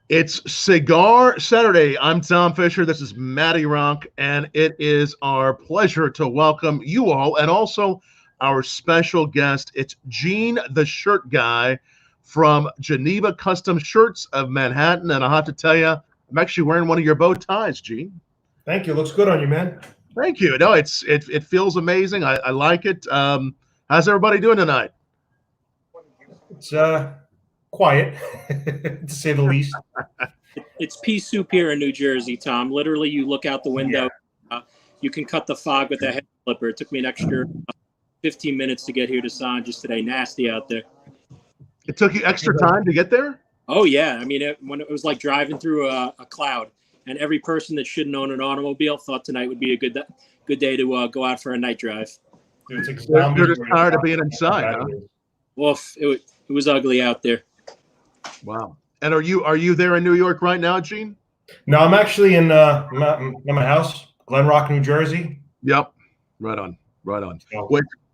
It's Cigar Saturday. I'm Tom Fischer. This is Matty Rock, and it is our pleasure to welcome you all and also our special guest. It's Gene, the shirt guy from Geneva Custom Shirts of Manhattan. And I have to tell you, I'm actually wearing one of your bow ties, Gene. Thank you. Looks good on you, man. Thank you. No, it feels amazing. I like it. How's everybody doing tonight? It's quiet, to say the least. It's pea soup here in New Jersey, Tom. Literally, you look out the window. Yeah. You can cut the fog with a head flipper. It took me an extra 15 minutes to get here to San just today. Nasty out there. It took you extra time to get there? Oh, yeah. I mean, when it was like driving through a cloud. And every person that shouldn't own an automobile thought tonight would be a good day to go out for a night drive. You're just tired of being inside, huh? Woof. It was ugly out there. Wow. And are you there in New York right now, Gene? No, I'm actually in my house, Glen Rock, New Jersey. Yep. Right on. Well,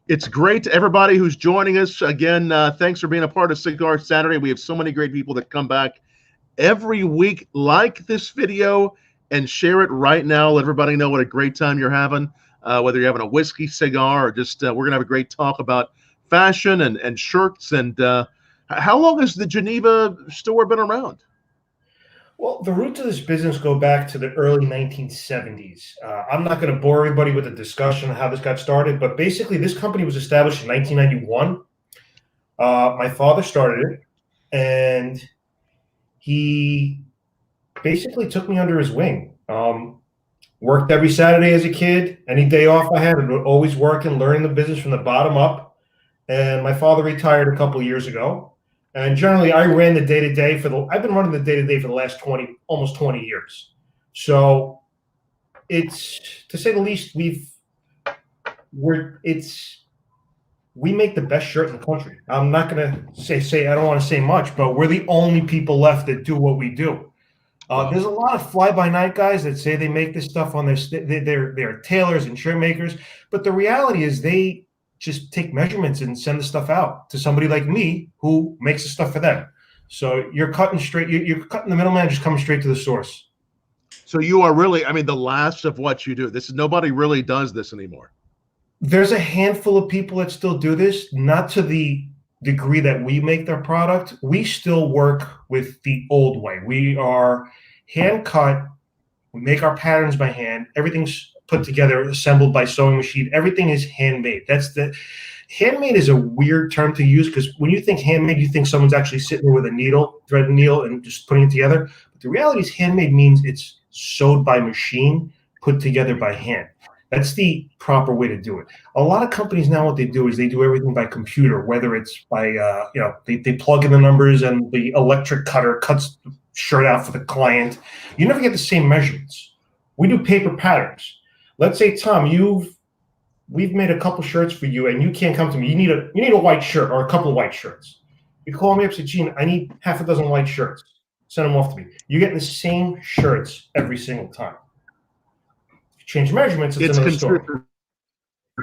it's great to everybody who's joining us. Again, thanks for being a part of Cigar Saturday. We have so many great people that come back every week. Like this video and share it right now. Let everybody know what a great time you're having, whether you're having a whiskey, cigar, or just we're going to have a great talk about fashion and shirts. And how long has the Geneva store been around? Well, the roots of this business go back to the early 1970s. I'm not going to bore everybody with a discussion of how this got started, but basically this company was established in 1991. My father started it, and he basically took me under his wing. Worked every Saturday as a kid. Any day off I had, I would always work and learning the business from the bottom up. And my father retired a couple of years ago. And generally, I ran the day-to-day I've been running the day-to-day for the last almost 20 years. So it's, to say the least, we make the best shirt in the country. I'm not going to say I don't want to say much, but we're the only people left that do what we do. There's a lot of fly-by-night guys that say they make this stuff on they're tailors and shirt makers, but the reality is they just take measurements and send the stuff out to somebody like me who makes the stuff for them. So you're cutting straight. You're cutting the middleman, just coming straight to the source. So you are really, the last of what you do. Nobody really does this anymore. There's a handful of people that still do this, not to the degree that we make their product. We still work with the old way. We are hand cut. We make our patterns by hand. Everything's put together, assembled by sewing machine. Everything is handmade. Handmade is a weird term to use because when you think handmade, you think someone's actually sitting there with a needle, thread and needle, and just putting it together. But the reality is handmade means it's sewed by machine, put together by hand. That's the proper way to do it. A lot of companies now, what they do is they do everything by computer, whether it's by, they plug in the numbers and the electric cutter cuts the shirt out for the client. You never get the same measurements. We do paper patterns. Let's say, Tom, we've made a couple shirts for you, and you can't come to me. You need a white shirt or a couple of white shirts. You call me up and say, Gene, I need half a dozen white shirts. Send them off to me. You're getting the same shirts every single time. If you change measurements, it's another story.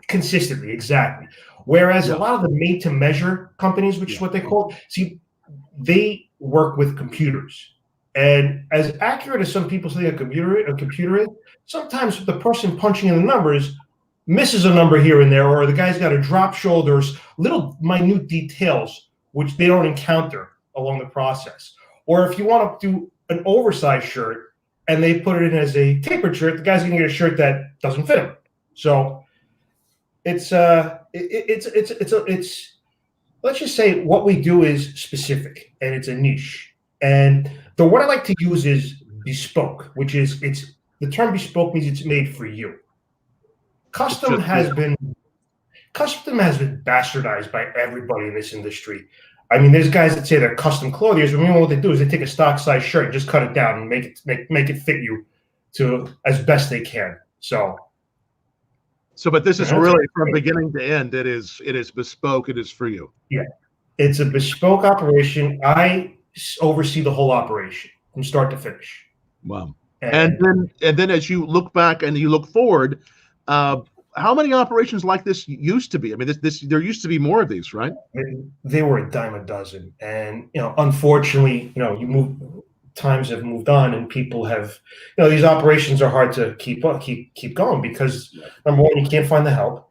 Consistently, exactly. Whereas a lot of the made-to-measure companies, which is what they call, they work with computers. And as accurate as some people say a computer is, sometimes the person punching in the numbers misses a number here and there, or the guy's got a drop shoulders, little minute details which they don't encounter along the process. Or if you want to do an oversized shirt and they put it in as a tapered shirt, the guy's going to get a shirt that doesn't fit him. So it's let's just say what we do is specific and it's a niche. And the word I like to use is bespoke, which is the term bespoke means it's made for you. Custom has been bastardized by everybody in this industry. There's guys that say they're custom clothiers, but what they do is they take a stock size shirt and just cut it down and make it fit you to as best they can. But this is really from beginning to end. It is bespoke. It is for you. Yeah, it's a bespoke operation. I oversee the whole operation from start to finish. Wow. And then as you look back and you look forward, how many operations like this used to be? There used to be more of these, right? They were a dime a dozen. And, unfortunately, you move times have moved on and people have, these operations are hard to keep going because number one, you can't find the help.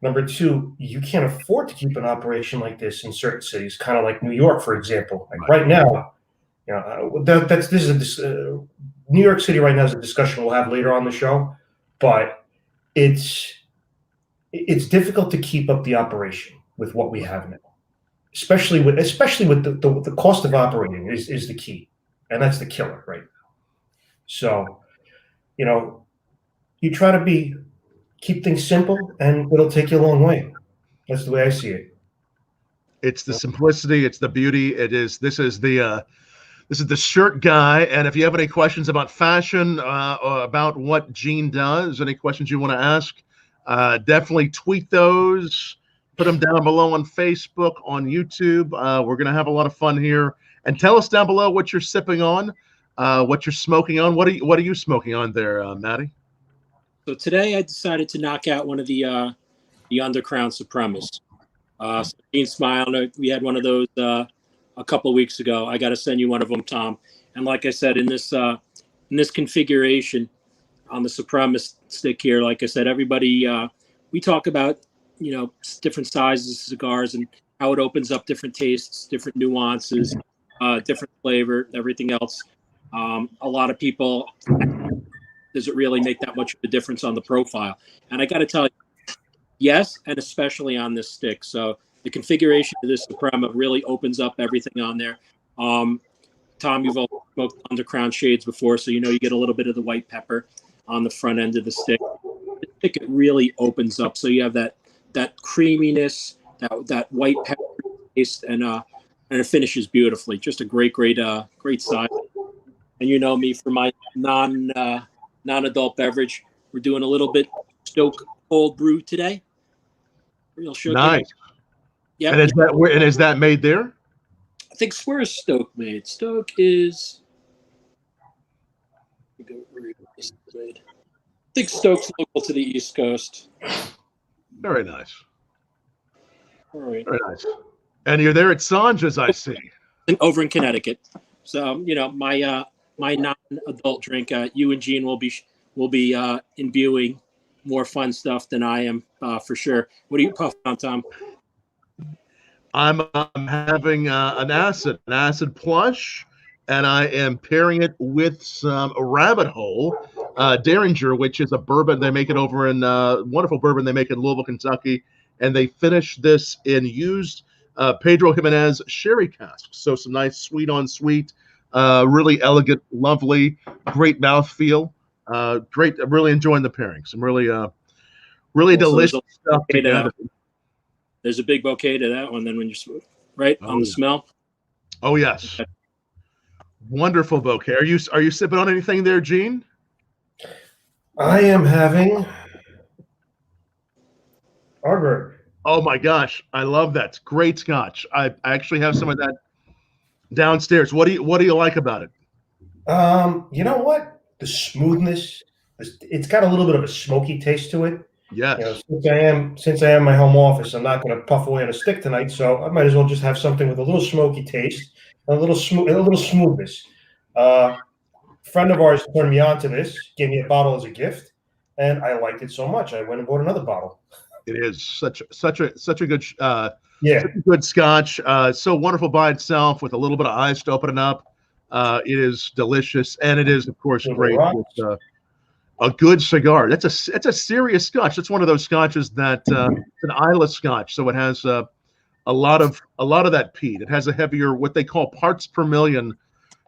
Number two, you can't afford to keep an operation like this in certain cities, kind of like New York, for example. Like right now, New York City right now is a discussion we'll have later on the show, but it's difficult to keep up the operation with what we have now, especially with the cost of operating is the key, and that's the killer right now. So, you try to keep things simple, and it'll take you a long way. That's the way I see it. It's the simplicity. It's the beauty. This is the shirt guy. And if you have any questions about fashion, or about what Gene does, any questions you want to ask, definitely tweet those. Put them down below on Facebook, on YouTube. We're going to have a lot of fun here. And tell us down below what you're sipping on, what you're smoking on. What are you smoking on there, Matty? So today I decided to knock out one of the Undercrown Supremacists. Gene Smile, we had one of those a couple of weeks ago. I got to send you one of them, Tom. And like I said, in this configuration on the Supremacist stick here, like I said, everybody, we talk about, different sizes of cigars and how it opens up different tastes, different nuances, different flavor, everything else. A lot of people, does it really make that much of a difference on the profile? And I got to tell you, yes, and especially on this stick. So the configuration of this Suprema really opens up everything on there. Tom, you've all smoked Undercrown shades before, so you get a little bit of the white pepper on the front end of the stick. The stick, it really opens up, so you have that creaminess, that white pepper taste, and it finishes beautifully. Just a great size. And me, for my non-adult beverage, we're doing a little bit Stoke cold brew today. Real sugar. Nice. Yeah. And is that made there? I think where is Stoke made? Stoke is. I think Stoke's local to the East Coast. Very nice. All right. Very nice. And you're there at Sanja's, I see. Over in Connecticut. So my non-adult drink, Eugene will be imbuing more fun stuff than I am, for sure. What are you puffing on, Tom? I'm having an acid plush, and I am pairing it with some Rabbit Hole Derringer, which is a bourbon. They make it over in wonderful bourbon they make in Louisville, Kentucky, and they finish this in used Pedro Jimenez sherry casks. So some nice sweet on sweet, really elegant, lovely, great mouthfeel. Great. I'm really enjoying the pairing. Some really delicious stuff together. There's a big bouquet to that one. Then when you're right on the smell. Oh yes, wonderful bouquet. Are you sipping on anything there, Gene? I am having Ardbeg. Oh my gosh, I love that. Great Scotch. I actually have some of that downstairs. What do you like about it? You know what? The smoothness. It's got a little bit of a smoky taste to it. Yes. Since I am my home office, I'm not going to puff away on a stick tonight, so I might as well just have something with a little smoky taste, and a little smoothness. A friend of ours turned me on to this, gave me a bottle as a gift, and I liked it so much I went and bought another bottle. It is such a good such a good Scotch. So wonderful by itself with a little bit of ice to open it up. It is delicious, and it is of course great with a good cigar. That's a serious Scotch. That's one of those Scotches that it's an Islay Scotch, so it has a lot of that peat. It has a heavier, what they call parts per million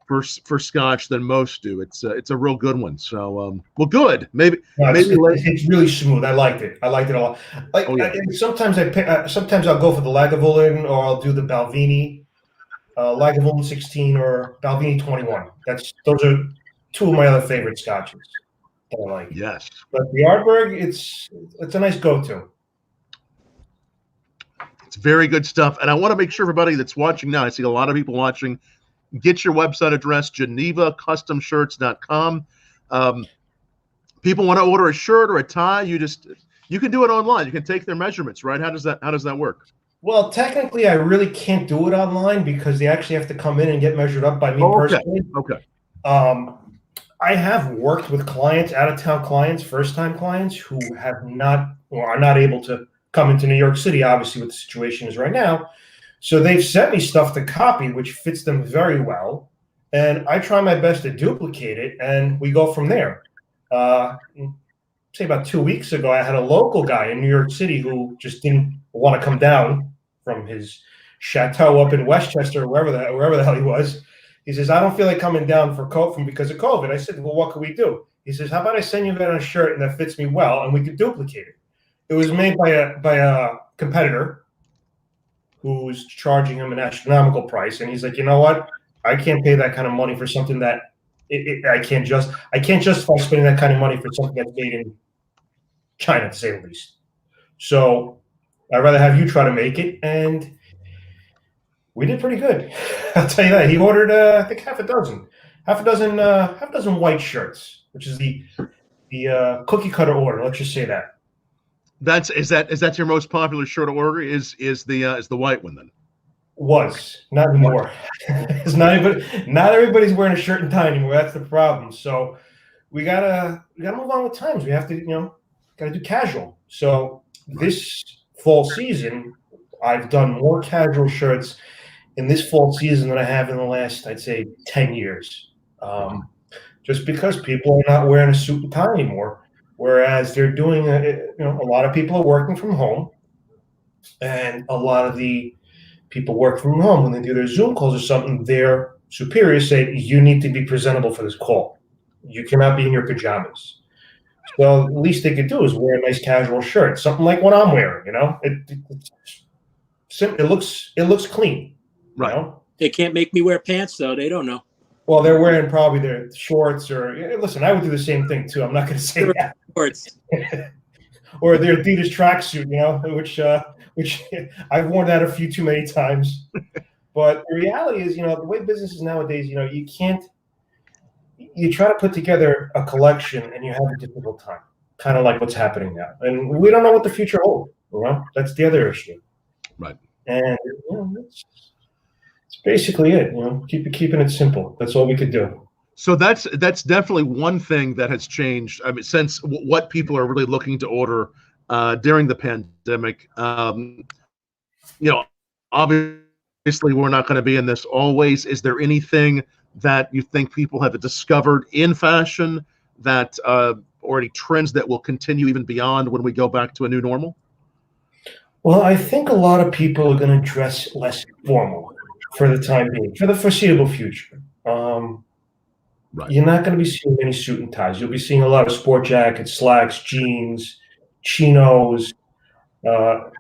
for Scotch than most do. It's a real good one. So well, good. Maybe it's really smooth. I liked it. I liked it a lot. Sometimes I'll go for the Lagavulin, or I'll do the Balvenie, Lagavulin 16 or Balvenie 21. Those are two of my other favorite Scotches. I like. Yes. But the Ardbeg, it's a nice go-to. It's very good stuff. And I want to make sure everybody that's watching now, I see a lot of people watching, get your website address, GenevaCustomShirts.com. People want to order a shirt or a tie, you can do it online. You can take their measurements, right? How does that work? Well, technically, I really can't do it online because they actually have to come in and get measured up by me personally. Okay. I have worked with clients, out-of-town clients, first-time clients who have not or are not able to come into New York City, obviously, what the situation is right now. So they've sent me stuff to copy, which fits them very well. And I try my best to duplicate it, and we go from there. Say about 2 weeks ago, I had a local guy in New York City who just didn't want to come down from his chateau up in Westchester, or wherever the hell he was. He says, I don't feel like coming down because of COVID. I said, well, what can we do? He says, how about I send you a shirt and that fits me well, and we could duplicate it. It was made by a competitor who's charging him an astronomical price, and he's like, you know what? I can't pay that kind of money for something that I can't justify spending that kind of money for something that's made in China, to say the least. So I'd rather have you try to make it, and we did pretty good. I'll tell you that. He ordered, I think, half a dozen white shirts, which is the cookie cutter order. Let's just say that. Is that your most popular shirt order? Is the white one then? Was not anymore. It's not everybody's wearing a shirt and tie anymore. That's the problem. So we gotta move on with times. We have to gotta do casual. So this fall season, I've done more casual shirts in this fall season than I have in the last, I'd say, 10 years. Just because people are not wearing a suit and tie anymore. Whereas they're doing, a lot of people are working from home, and a lot of the people work from home when they do their Zoom calls or something. Their superiors say, you need to be presentable for this call. You cannot be in your pajamas. So the least they could do is wear a nice casual shirt, something like what I'm wearing. It looks clean. Right. They can't make me wear pants, though. They don't know. Well, they're wearing probably their shorts, or listen, I would do the same thing too. I'm not going to say that. Shorts. Or their Adidas tracksuit, which I've worn that a few too many times. But the reality is, the way business is nowadays, you can't. You try to put together a collection, and you have a difficult time, kind of like what's happening now, and we don't know what the future holds. That's the other issue. Right. And it's basically it. Keeping it simple. That's all we could do. So that's definitely one thing that has changed. I mean, since what people are really looking to order during the pandemic. Obviously we're not going to be in this always. Is there anything that you think people have discovered in fashion that or any trends that will continue even beyond when we go back to a new normal? Well, I think a lot of people are going to dress less formal for the time being, for the foreseeable future. Right. You're not going to be seeing many suit and ties. You'll be seeing a lot of sport jackets, slacks, jeans, chinos, but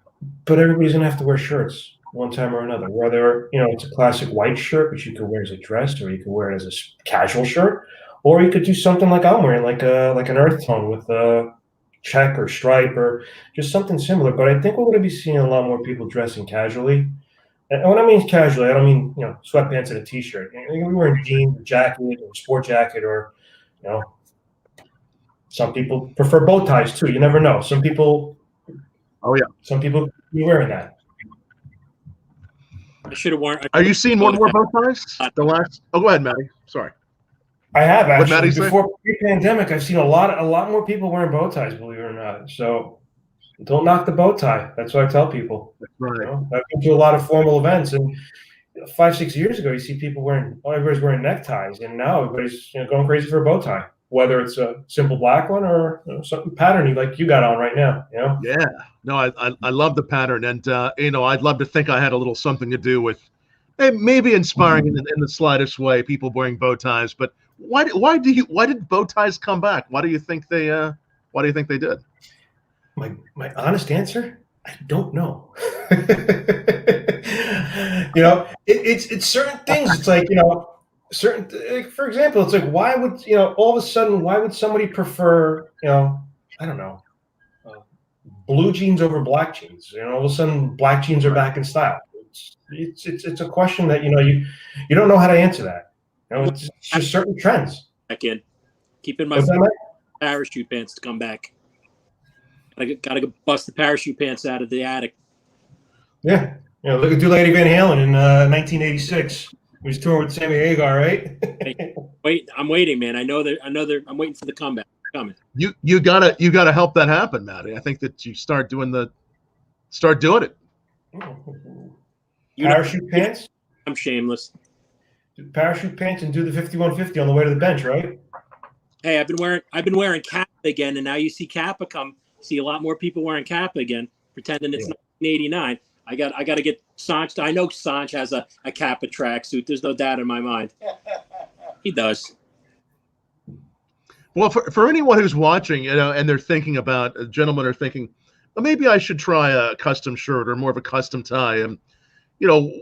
everybody's going to have to wear shirts one time or another. Whether it's a classic white shirt, which you could wear as a dress, or you could wear it as a casual shirt, or you could do something like I'm wearing, like an earth tone with a check or stripe or just something similar. But I think we're going to be seeing a lot more people dressing casually. And when I mean casually, I don't mean sweatpants and a t-shirt. You're going to be wearing jeans, or jacket, or sport jacket, or some people prefer bow ties too. You never know. Some people. Oh yeah. Some people be wearing that. I should have worn. Are you seeing more bow ties? Go ahead, Matty. Sorry. I have actually. Before pre-pandemic, I've seen a lot more people wearing bow ties, believe it or not. So don't knock the bow tie. That's what I tell people. That's right. I've been to a lot of formal events, and 5-6 years ago, you see people everybody's wearing neckties, and now everybody's going crazy for a bow tie. Whether it's a simple black one or something patterny like you got on right now. Yeah. No, I love the pattern, and I'd love to think I had a little something to do with maybe inspiring in the slightest way people wearing bow ties. But why did bow ties come back? Why do you think they did? My honest answer, I don't know. It's certain things. It's like certain. For example, it's like why would somebody prefer I don't know blue jeans over black jeans? All of a sudden black jeans are back in style. It's a question that you don't know how to answer that. It's just certain trends. Back in, keeping my parachute pants to come back. I gotta bust the parachute pants out of the attic. Yeah, look at Lady Van Halen in 1986. He's touring with Sammy Hagar, right? I'm waiting, man. I'm waiting for the comeback. Coming. You gotta help that happen, Matty. I think that you start doing it. Parachute pants? I'm shameless. Parachute pants and do the 5150 on the way to the bench, right? Hey, I've been wearing Kappa again, and now you see Kappa see a lot more people wearing Kappa again, pretending it's 1989. I got to get Sanch. I know Sanch has a Kappa tracksuit. There's no doubt in my mind. He does. Well, for anyone who's watching, and they're thinking about, gentlemen are thinking, well, maybe I should try a custom shirt or more of a custom tie. And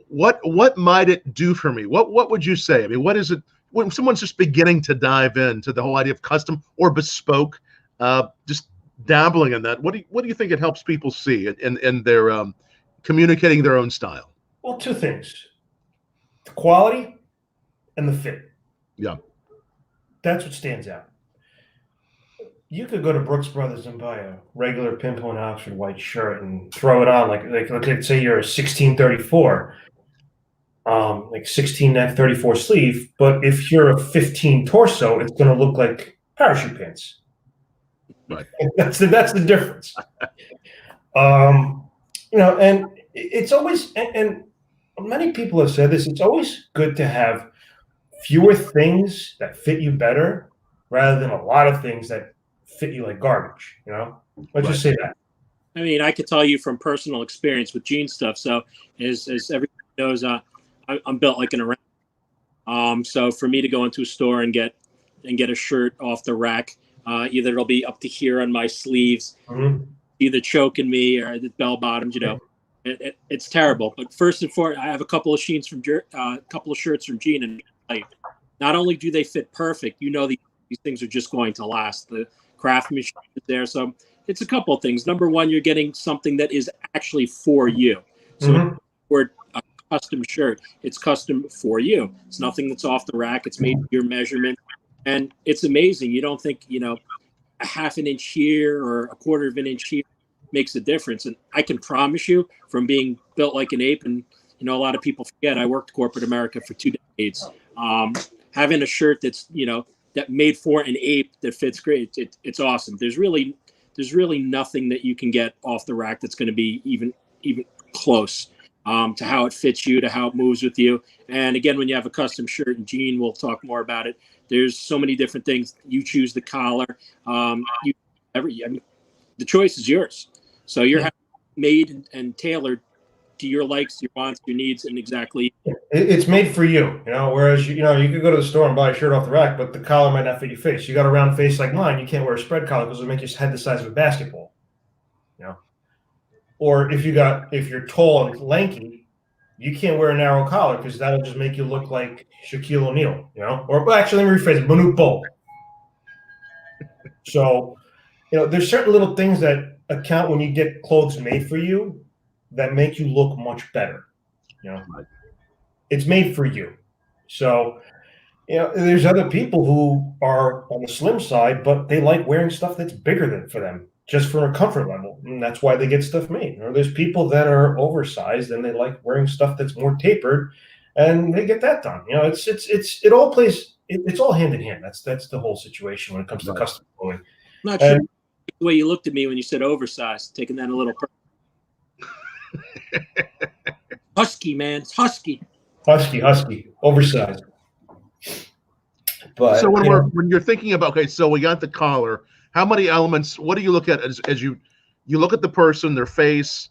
what might it do for me? What would you say? I mean, what is it when someone's just beginning to dive into the whole idea of custom or bespoke, just dabbling in that? What do you think it helps people see in their communicating their own style? Well, two things: the quality and the fit. Yeah, that's what stands out. You could go to Brooks Brothers and buy a regular pinpoint Oxford white shirt and throw it on like let's say you're a 1634, like 16 neck, 34 sleeve. But if you're a 15 torso, it's going to look like parachute pants. Right. That's the difference. And it's always and many people have said this. It's always good to have fewer things that fit you better rather than a lot of things that fit you like garbage, Let's just say that. I mean, I could tell you from personal experience with jean stuff. So as everybody knows, I'm built like an around. So for me to go into a store and get a shirt off the rack, either it'll be up to here on my sleeves, either choking me or the bell bottoms, it's terrible. But first and foremost, I have a couple of shirts from Gene, and not only do they fit perfect, these things are just going to last. The craftsmanship is there, so it's a couple of things. Number one, you're getting something that is actually for you. So for a custom shirt, it's custom for you. It's nothing that's off the rack. It's made to your measurement, and it's amazing. You don't think a half an inch here or a quarter of an inch here makes a difference. And I can promise you, from being built like an ape, and a lot of people forget I worked corporate America for 2 decades. Having a shirt that's that made for an ape that fits great, it's awesome. There's really nothing that you can get off the rack that's going to be even close to how it fits you, to how it moves with you. And again, when you have a custom shirt, and Gene will talk more about it, there's so many different things. You choose the collar. The choice is yours. So you're made and tailored to your likes, your wants, your needs, and exactly. It's made for you, whereas, you could go to the store and buy a shirt off the rack, but the collar might not fit your face. You got a round face like mine, you can't wear a spread collar because it'll make your head the size of a basketball, Or if you're tall and lanky, you can't wear a narrow collar because that'll just make you look like Shaquille O'Neal, Or actually, let me rephrase it, Manute Bol. So, there's certain little things that account when you get clothes made for you that make you look much better. It's made for you. So, there's other people who are on the slim side, but they like wearing stuff that's bigger for them, just for a comfort level. And that's why they get stuff made. Or there's people that are oversized and they like wearing stuff that's more tapered, and they get that done. It all plays. It's all hand in hand. That's the whole situation when it comes to custom clothing. I'm not sure the way you looked at me when you said oversized, taking that a little. Husky, man. It's husky. Husky, oversized. But so when you're thinking about, okay, so we got the collar. How many elements? What do you look at as you look at the person, their face?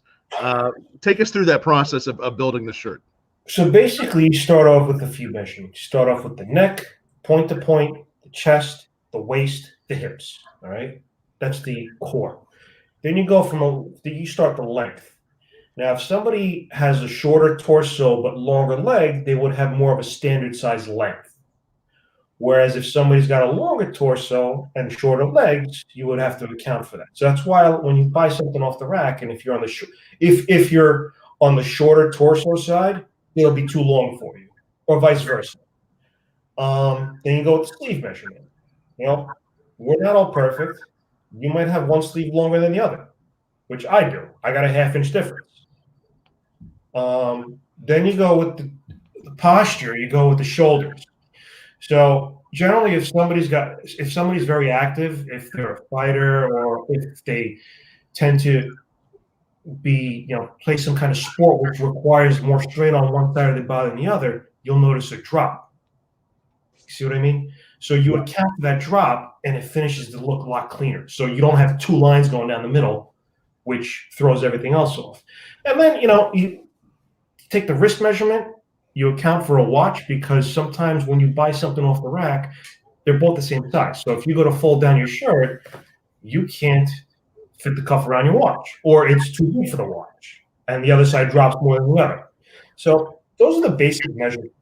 Take us through that process of building the shirt. So basically, you start off with a few measurements. You start off with the neck, point to point, the chest, the waist, the hips. All right, that's the core. Then you go you start the length. Now, if somebody has a shorter torso but longer leg, they would have more of a standard size length. Whereas if somebody's got a longer torso and shorter legs, you would have to account for that. So that's why when you buy something off the rack, and if you're on if you're on the shorter torso side, it'll be too long for you, or vice versa. Then you go with the sleeve measurement. We're not all perfect. You might have one sleeve longer than the other, which I do. I got a 1/2 inch difference. Then you go with the posture, you go with the shoulders. So generally, if somebody's very active, if they're a fighter or if they tend to be, play some kind of sport which requires more strain on one side of the body than the other, you'll notice a drop. See what I mean? So you account for that drop, and it finishes to look a lot cleaner. So you don't have two lines going down the middle, which throws everything else off. And then, you take the wrist measurement, you account for a watch, because sometimes when you buy something off the rack, they're both the same size. So if you go to fold down your shirt, you can't fit the cuff around your watch, or it's too big for the watch, and the other side drops more than the other. So those are the basic measurements.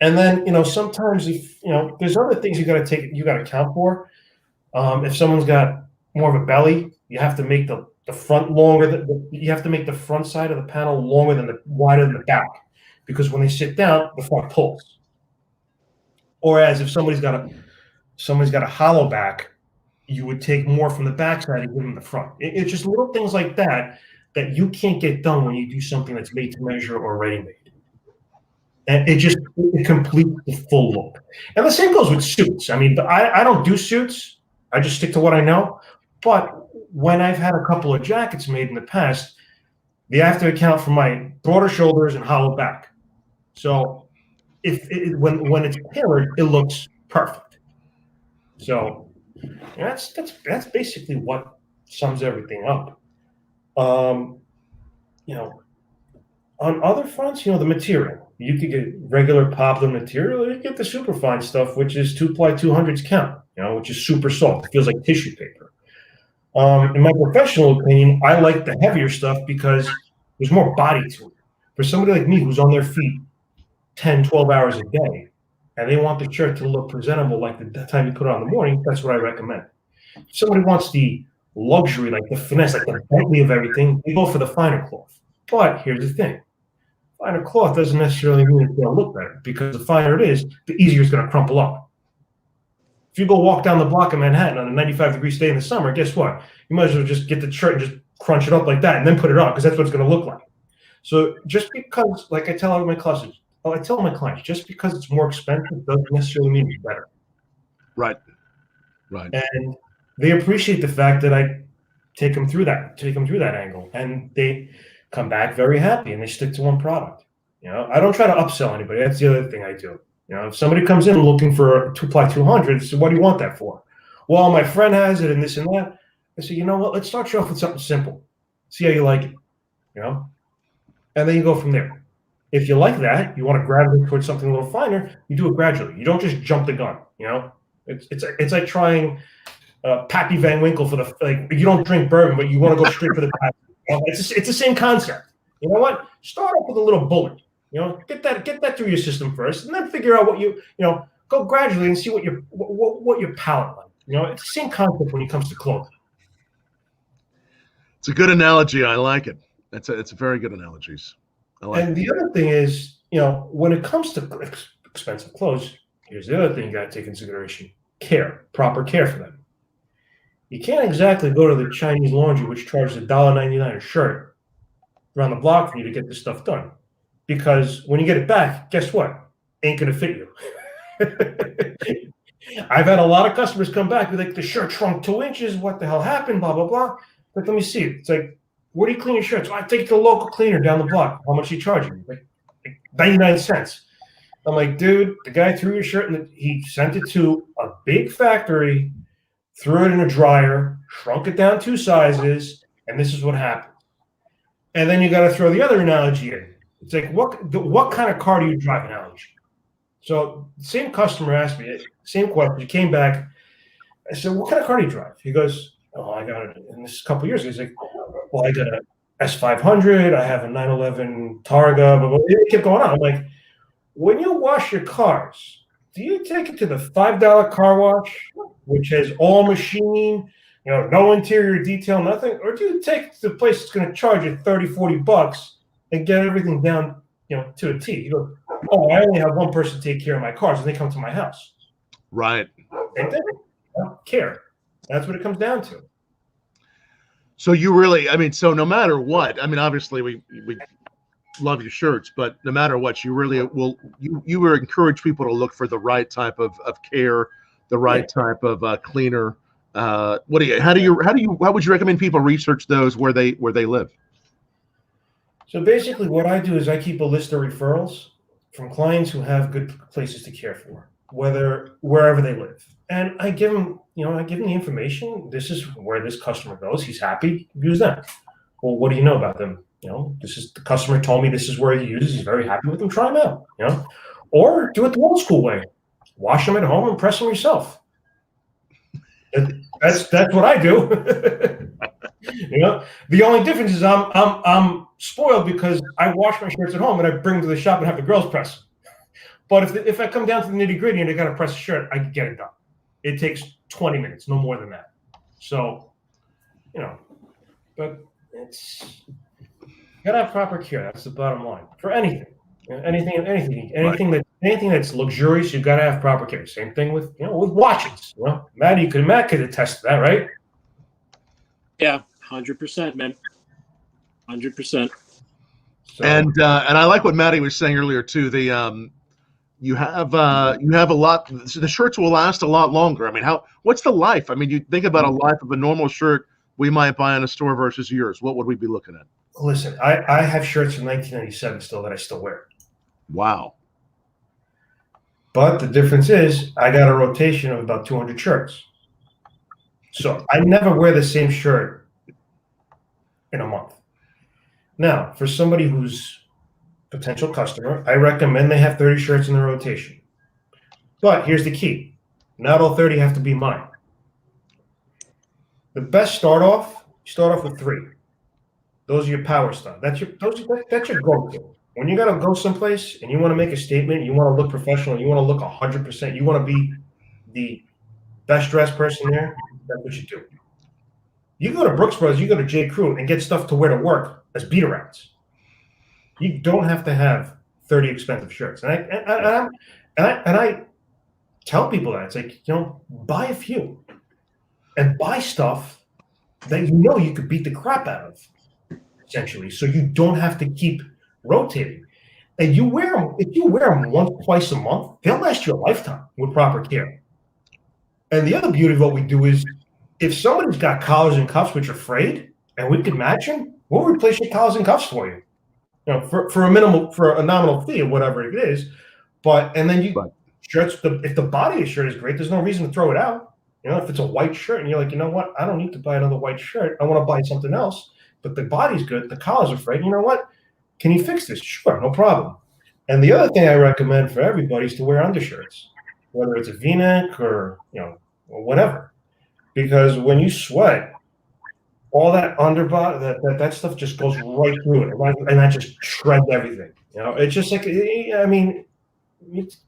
And then, sometimes if, there's other things you got to account for. If someone's got more of a belly, you have to make the front longer. You have to make the front side of the panel wider than the back, because when they sit down, the front pulls. Whereas if somebody's got a hollow back, you would take more from the back side and give them the front. It's just little things like that you can't get done when you do something that's made to measure or ready-made. And it completes the full look. And the same goes with suits. I mean, I don't do suits. I just stick to what I know. But when I've had a couple of jackets made in the past, they have to account for my broader shoulders and hollow back. So when it's tailored, it looks perfect. So that's basically what sums everything up. On other fronts, the material. You could get regular poplar material, or you get the superfine stuff, which is 2-ply 200s count, which is super soft. It feels like tissue paper. In my professional opinion, I like the heavier stuff because there's more body to it. For somebody like me who's on their feet 10, 12 hours a day, and they want the shirt to look presentable like the time you put it on in the morning, that's what I recommend. If somebody wants the luxury, like the finesse, like the Bentley of everything, they go for the finer cloth. But here's the thing. Finer cloth doesn't necessarily mean it's going to look better, because the finer it is, the easier it's going to crumple up. If you go walk down the block in Manhattan on a 95-degree day in the summer, guess what? You might as well just get the shirt and just crunch it up like that and then put it on, because that's what it's going to look like. So just because, like I tell my clients, just because it's more expensive doesn't necessarily mean it's better. Right. And they appreciate the fact that I take them through that angle, and they come back very happy, and they stick to one product. I don't try to upsell anybody. That's the other thing I do. If somebody comes in looking for a 2-ply 200, so what do you want that for? Well, my friend has it and this and that. I say, you know what? Let's start you off with something simple. See how you like it, and then you go from there. If you like that, you want to gravitate towards something a little finer, you do it gradually. You don't just jump the gun. It's like trying Pappy Van Winkle you don't drink bourbon, but you want to go straight for the Pappy. It's the same concept. You know what? Start off with a little bullet. Get that through your system first, and then figure out what go gradually and see what your palate like. It's the same concept when it comes to clothing. It's a good analogy. I like it. It's very good analogies. And the other thing is, when it comes to expensive clothes, here's the other thing you got to take into consideration: proper care for them. You can't exactly go to the Chinese laundry, which charges $1.99 a shirt, around the block for you to get this stuff done. Because when you get it back, guess what? Ain't going to fit you. I've had a lot of customers come back with the shirt shrunk 2 inches. What the hell happened? Blah, blah, blah. But let me see it. It's like, where do you clean your shirts? Well, I take it to the local cleaner down the block. How much are you charging? Like 99 cents. I'm like, dude, the guy threw your shirt and he sent it to a big factory, threw it in a dryer, shrunk it down 2 sizes, and this is what happened. And then you got to throw the other analogy in. It's like, what kind of car do you drive analogy? So the same customer asked me, same question. He came back. I said, what kind of car do you drive? He goes, oh, I got it. And this is a couple of years ago. He's like, well, I got a S500. I have a 911 Targa. But it kept going on. I'm like, when you wash your cars, do you take it to the $5 car wash, which has all machine, no interior detail, nothing? Or do you take it to the place that's going to charge you $30-$40 and get everything down, to a T? You go, oh, I only have one person to take care of my cars, and they come to my house. Right. Same thing. Care. That's what it comes down to. So you really, so no matter what, obviously we love your shirts, but no matter what, you really will. You will encourage people to look for the right type of care, the right type of cleaner. How would you recommend people research those where they live? So basically, what I do is I keep a list of referrals from clients who have good places to care for, wherever they live, and I give them the information. This is where this customer goes. He's happy. Use them. Well, what do you know about them? This is the customer told me this is where he uses. He's very happy with them. Try them out. Or do it the old school way. Wash them at home and press them yourself. That's what I do. The only difference is I'm spoiled because I wash my shirts at home and I bring them to the shop and have the girls press them. But if I come down to the nitty gritty and I got to press a shirt, I can get it done. It takes 20 minutes, no more than that. So, but you gotta have proper care. That's the bottom line for anything. Anything that's luxurious, you gotta have proper care. Same thing with watches. Matt could attest to that, right? Yeah, 100%, man. 100%. And I like what Matty was saying earlier too. You have a lot. The shirts will last a lot longer. I mean, what's the life? I mean, you think about a life of a normal shirt we might buy in a store versus yours. What would we be looking at? Listen, I have shirts from 1997 still that I still wear. Wow. But the difference is I got a rotation of about 200 shirts. So I never wear the same shirt in a month. Now, for somebody who's a potential customer, I recommend they have 30 shirts in the rotation. But here's the key. Not all 30 have to be mine. The best start off with 3. Those are your power stuff. That's your go-to. When you gotta go someplace and you want to make a statement, you want to look professional, you want to look 100%, you want to be the best dressed person there. That's what you do. You go to Brooks Brothers, you go to J. Crew and get stuff to wear to work as beat-arounds. You don't have to have 30 expensive shirts. And I tell people that it's like buy a few and buy stuff that you could beat the crap out of. Essentially, so you don't have to keep rotating, and if you wear them once, twice a month, they'll last you a lifetime with proper care. And the other beauty of what we do is, if somebody's got collars and cuffs which are frayed, and we can match them, we'll replace your collars and cuffs for you, for a nominal fee or whatever it is. And then shirts. If the body of the shirt is great, there's no reason to throw it out. If it's a white shirt and you're like, what, I don't need to buy another white shirt. I want to buy something else. But the body's good, the collar's are frayed. You know what? Can you fix this? Sure, no problem. And the other thing I recommend for everybody is to wear undershirts, whether it's a V-neck or or whatever, because when you sweat, all that underbody, that stuff just goes right through it, and that just shreds everything. It's just like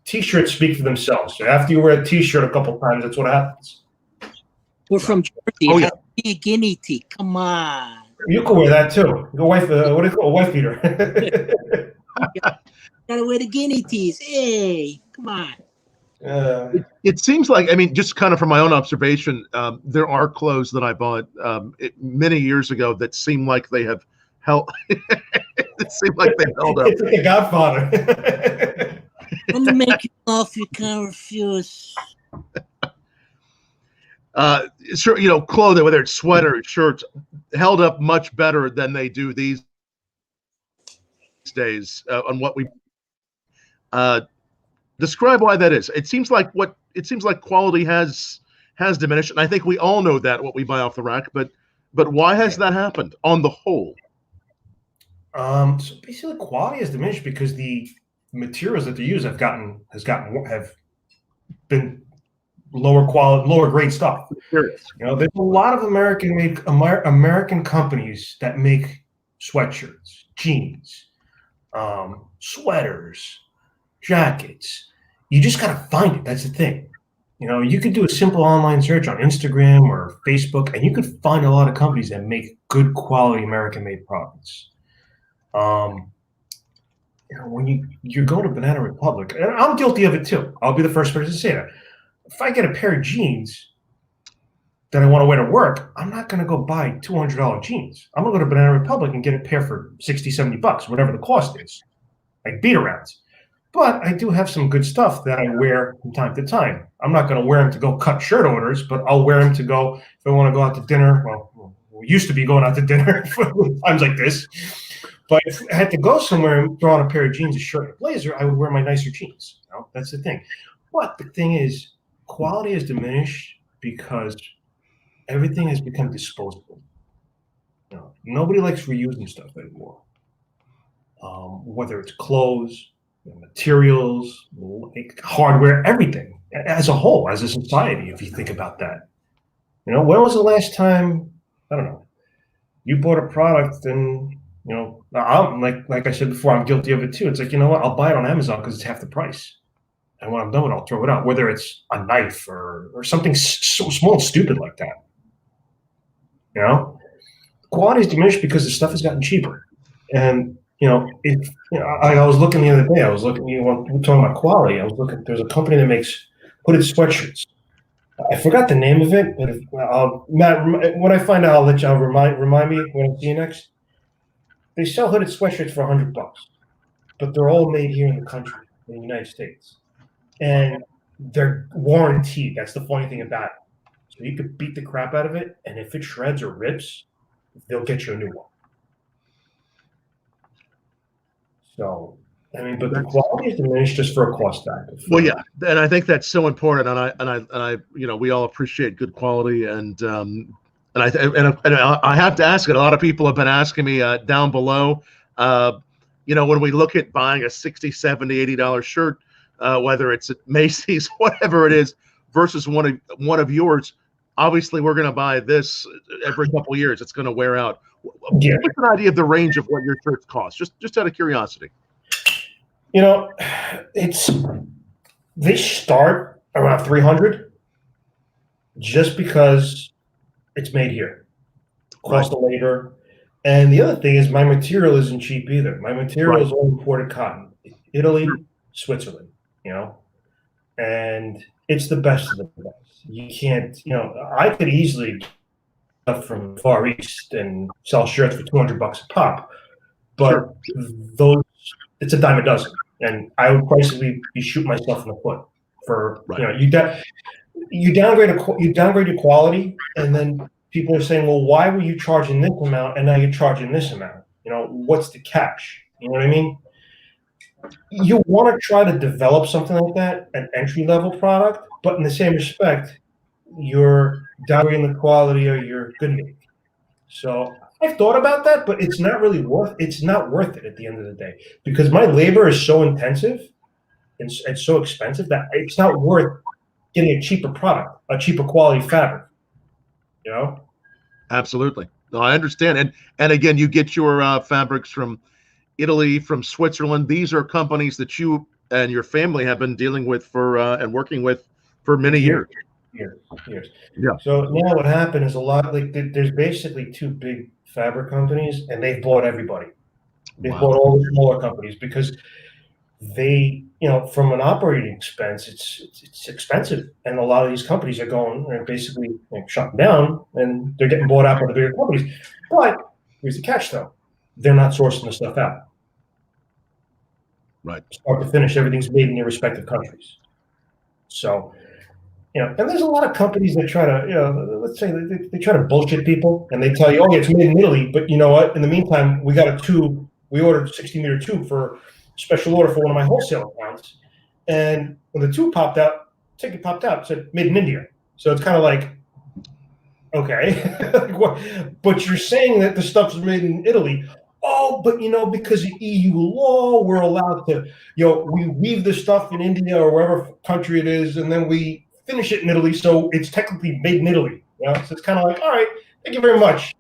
T-shirts speak for themselves. After you wear a T-shirt a couple times, that's what happens. We're from Jersey. Oh yeah, be a guinea tee. Come on. You can wear that too. Go wife. What do you call a wife beater? Gotta wear the guinea tees. Hey, come on. It seems like, I mean, just kind of from my own observation, there are clothes that I bought many years ago that seem like they have held. It seemed like they held up. It's like a Godfather. Let me make you laugh. You can't refuse. Sure, clothing, whether it's sweaters, shirts, held up much better than they do these days. On what we describe why that is. It seems like quality has diminished, and I think we all know that what we buy off the rack. But why has that happened on the whole? So basically, quality has diminished because the materials that they use have been lower quality, lower grade stuff. There's a lot of American companies that make sweatshirts, jeans, sweaters, jackets. You just got to find it. That's the thing. You could do a simple online search on Instagram or Facebook, and you could find a lot of companies that make good quality American-made products. When you go to Banana Republic, and I'm guilty of it too. I'll be the first person to say that. If I get a pair of jeans that I want to wear to work, I'm not going to go buy $200 jeans. I'm going to go to Banana Republic and get a pair for $60, $70, whatever the cost is, like beat-arounds. But I do have some good stuff that I wear from time to time. I'm not going to wear them to go cut shirt orders, but I'll wear them to go, if I want to go out to dinner. Well, we used to be going out to dinner for times like this. But if I had to go somewhere and throw on a pair of jeans, a shirt, and a blazer, I would wear my nicer jeans. You know, that's the thing. But the thing is, quality has diminished because everything has become disposable. You know, nobody likes reusing stuff anymore. Whether it's clothes, materials, like hardware, everything as a whole, as a society, if you think about that. You know, when was the last time, I don't know, you bought a product and, you know, I'm like I said before, I'm guilty of it too. It's like, you know what, I'll buy it on Amazon because it's half the price. And when I'm done with it, I'll throw it out, whether it's a knife or something so small and stupid like that. You know, quality is diminished because the stuff has gotten cheaper. And, you know, I was looking the other day, we were talking about quality. I was looking, there's a company that makes hooded sweatshirts. I forgot the name of it, but Matt, when I find out, I'll remind me when I see you next. They sell hooded sweatshirts for $100, but they're all made here in the country, in the United States. And they're warranted. That's the funny thing about it. So you could beat the crap out of it, and if it shreds or rips, they'll get you a new one. So, I mean, but the quality is diminished just for a cost factor. Well, yeah, and I think that's so important, and I, you know, we all appreciate good quality, and I have to ask it. A lot of people have been asking me down below. You know, when we look at buying a $60, $70, $80 shirt, whether it's at Macy's, whatever it is, versus one of yours, obviously we're going to buy this every couple of years. It's going to wear out. Yeah. What's an idea of the range of what your shirts cost? Just out of curiosity. You know, they start around $300 just because it's made here. Cost of labor. And the other thing is my material isn't cheap either. My material is all imported cotton. Italy, Switzerland, you know. And it's the best of the best. You can't, you know, I could easily stuff from the Far East and sell shirts for $200 a pop. But those, it's a dime a dozen. And I would basically be shooting myself in the foot for, you know, you downgrade your quality, and then people are saying, well, why were you charging this amount and now you're charging this amount? You know, what's the catch? You know what I mean? You want to try to develop something like that, an entry-level product, but in the same respect, you're downgrading the quality of your good make. So I've thought about that, but it's not really worth it at the end of the day, because my labor is so intensive and so expensive that it's not worth getting a cheaper product, a cheaper quality fabric. You know? Absolutely. No, I understand. And again, you get your fabrics from Italy, from Switzerland. These are companies that you and your family have been dealing with for and working with for many years. Years. Yeah. So now what happened is there's basically two big fabric companies, and they've bought everybody. They bought all the smaller companies because they, you know, from an operating expense, it's expensive, and a lot of these companies are going basically shutting down, and they're getting bought out by the bigger companies. But here's the catch, though: they're not sourcing the stuff out. Right. Start to finish, everything's made in their respective countries. So, you know, and there's a lot of companies that try to, you know, let's say they try to bullshit people, and they tell you, oh, yeah, it's made in Italy, but you know what? In the meantime, we ordered a 60-meter tube for special order for one of my wholesale accounts, and when the tube popped out, ticket popped out, it said made in India. So it's kind of like, okay, but you're saying that the stuff is made in Italy. Oh, but you know, because of EU law, we're allowed to, you know, we weave the stuff in India or wherever country it is, and then we finish it in Italy, so it's technically made in Italy. You know? So it's kind of like, all right, thank you very much.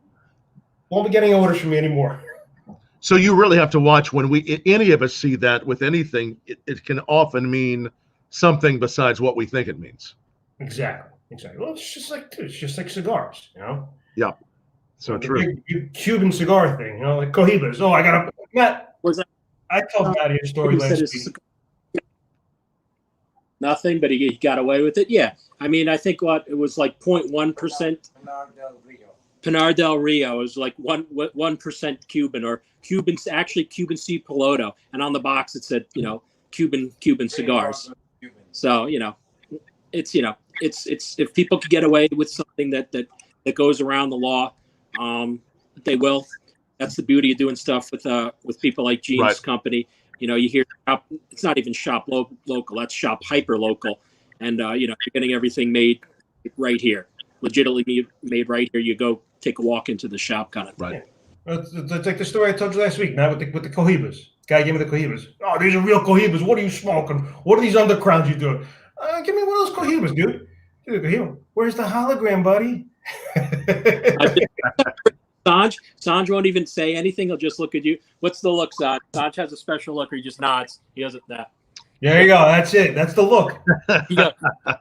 Won't be getting orders from me anymore. So you really have to watch when any of us see that with anything. It can often mean something besides what we think it means. Exactly. Well, it's just like cigars, you know. Yeah. So the true. Big Cuban cigar thing, you know, like Cohibas. Oh, I got Matt. Was that? I told Matty a story last week. nothing, but he got away with it. Yeah, I mean, I think it was like 0.1%. Pinar del Rio is like 1% Cuban, or Cubans, actually Cuban C Piloto, and on the box it said, Cuban cigars. So it's if people could get away with something that goes around the law, they will. That's the beauty of doing stuff with people like Gene's company. You hear it's not even shop local, that's shop hyper local, and you're getting everything made right here, legitimately made right here. You go take a walk into the shop, kind of. Right. It's like the story I told you last week. Now with the cohibas, guy gave me the cohibas. Oh, these are real cohibas. What are you smoking? What are these undergrounds you doing? Give me one of those cohibas, dude. Give me a cohiba. Where's the hologram, buddy? Sanj won't even say anything. He'll just look at you. What's the look, Sanj? Sanj has a special look, or he just nods. He doesn't that. There you go. That's it. That's the look. You go,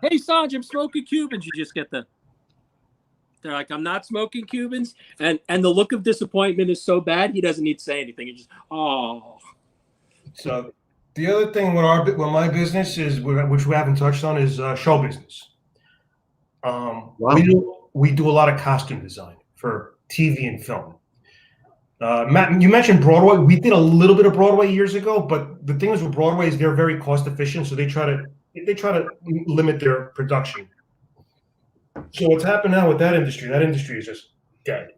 hey, Sanj, I'm smoking Cubans. You just get they're like, I'm not smoking Cubans. And the look of disappointment is so bad, he doesn't need to say anything. He just, oh. So the other thing with my business is, which we haven't touched on, is show business. Wow. We do a lot of costume design for TV and film. Matt, you mentioned Broadway. We did a little bit of Broadway years ago, but the thing is with Broadway is they're very cost efficient, so they try to limit their production. So what's happened now with that industry is just dead.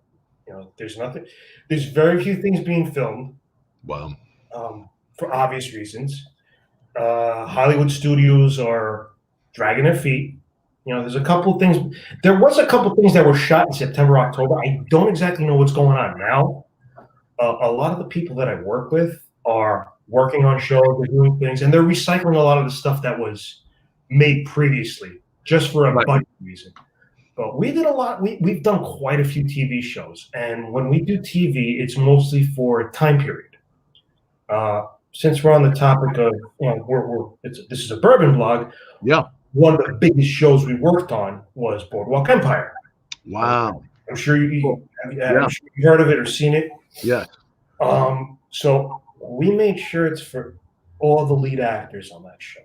There's very few things being filmed. Wow. For obvious reasons. Hollywood studios are dragging their feet. There's a couple of things. There was a couple of things that were shot in September, October. I don't exactly know what's going on now. A lot of the people that I work with are working on shows, they're doing things, and they're recycling a lot of the stuff that was made previously just for a budget reason. But we did a lot. We've done quite a few TV shows, and when we do TV, it's mostly for time period. Since we're on the topic of, this is a bourbon blog. Yeah. One of the biggest shows we worked on was Boardwalk Empire. Wow. I'm sure you've heard of it or seen it. Yeah. So we made sure it's for all the lead actors on that show.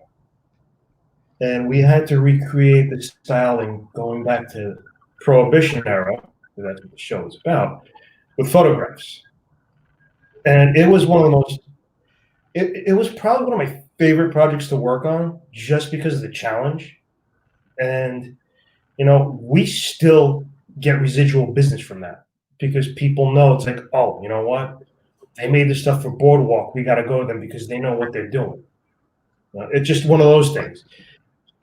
And we had to recreate the styling going back to Prohibition era, that's what the show is about, with photographs. And it was one of the most, it was probably one of my favorite projects to work on just because of the challenge. And, we still get residual business from that because people know it's like, oh, you know what? They made this stuff for Boardwalk. We got to go to them because they know what they're doing. It's just one of those things.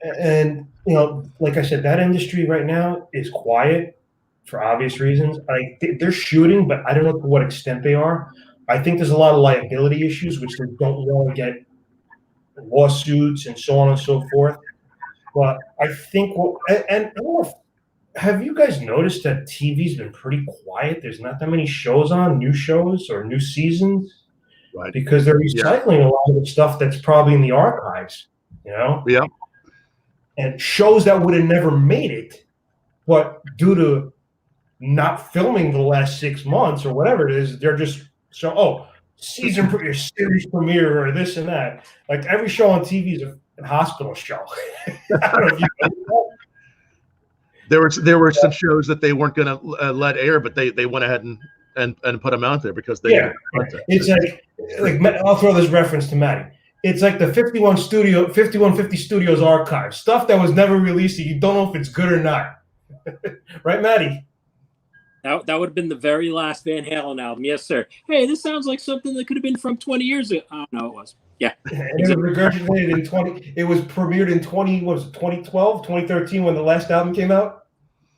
And, like I said, that industry right now is quiet for obvious reasons. They're shooting, but I don't know to what extent they are. I think there's a lot of liability issues, which they don't want to get lawsuits and so on and so forth. But I think, have you guys noticed that TV's been pretty quiet? There's not that many shows on, new shows or new seasons, right? Because they're recycling a lot of the stuff that's probably in the archives, Yeah. And shows that would have never made it, but due to not filming the last 6 months or whatever it is, they're just season series premiere or this and that. Like every show on TV is a hospital show. I don't know if you know that. There were some shows that they weren't going to let air, but they went ahead and put them out there because they. Yeah, it's like I'll throw this reference to Matty. It's like the 5150 Studios archive stuff that was never released. So you don't know if it's good or not, right, Matty? That would have been the very last Van Halen album. Yes, sir. Hey, this sounds like something that could have been from 20 years ago. Oh, no, it was. Yeah. And it was regurgitated in 20. It was premiered in 2012, 2013 when the last album came out.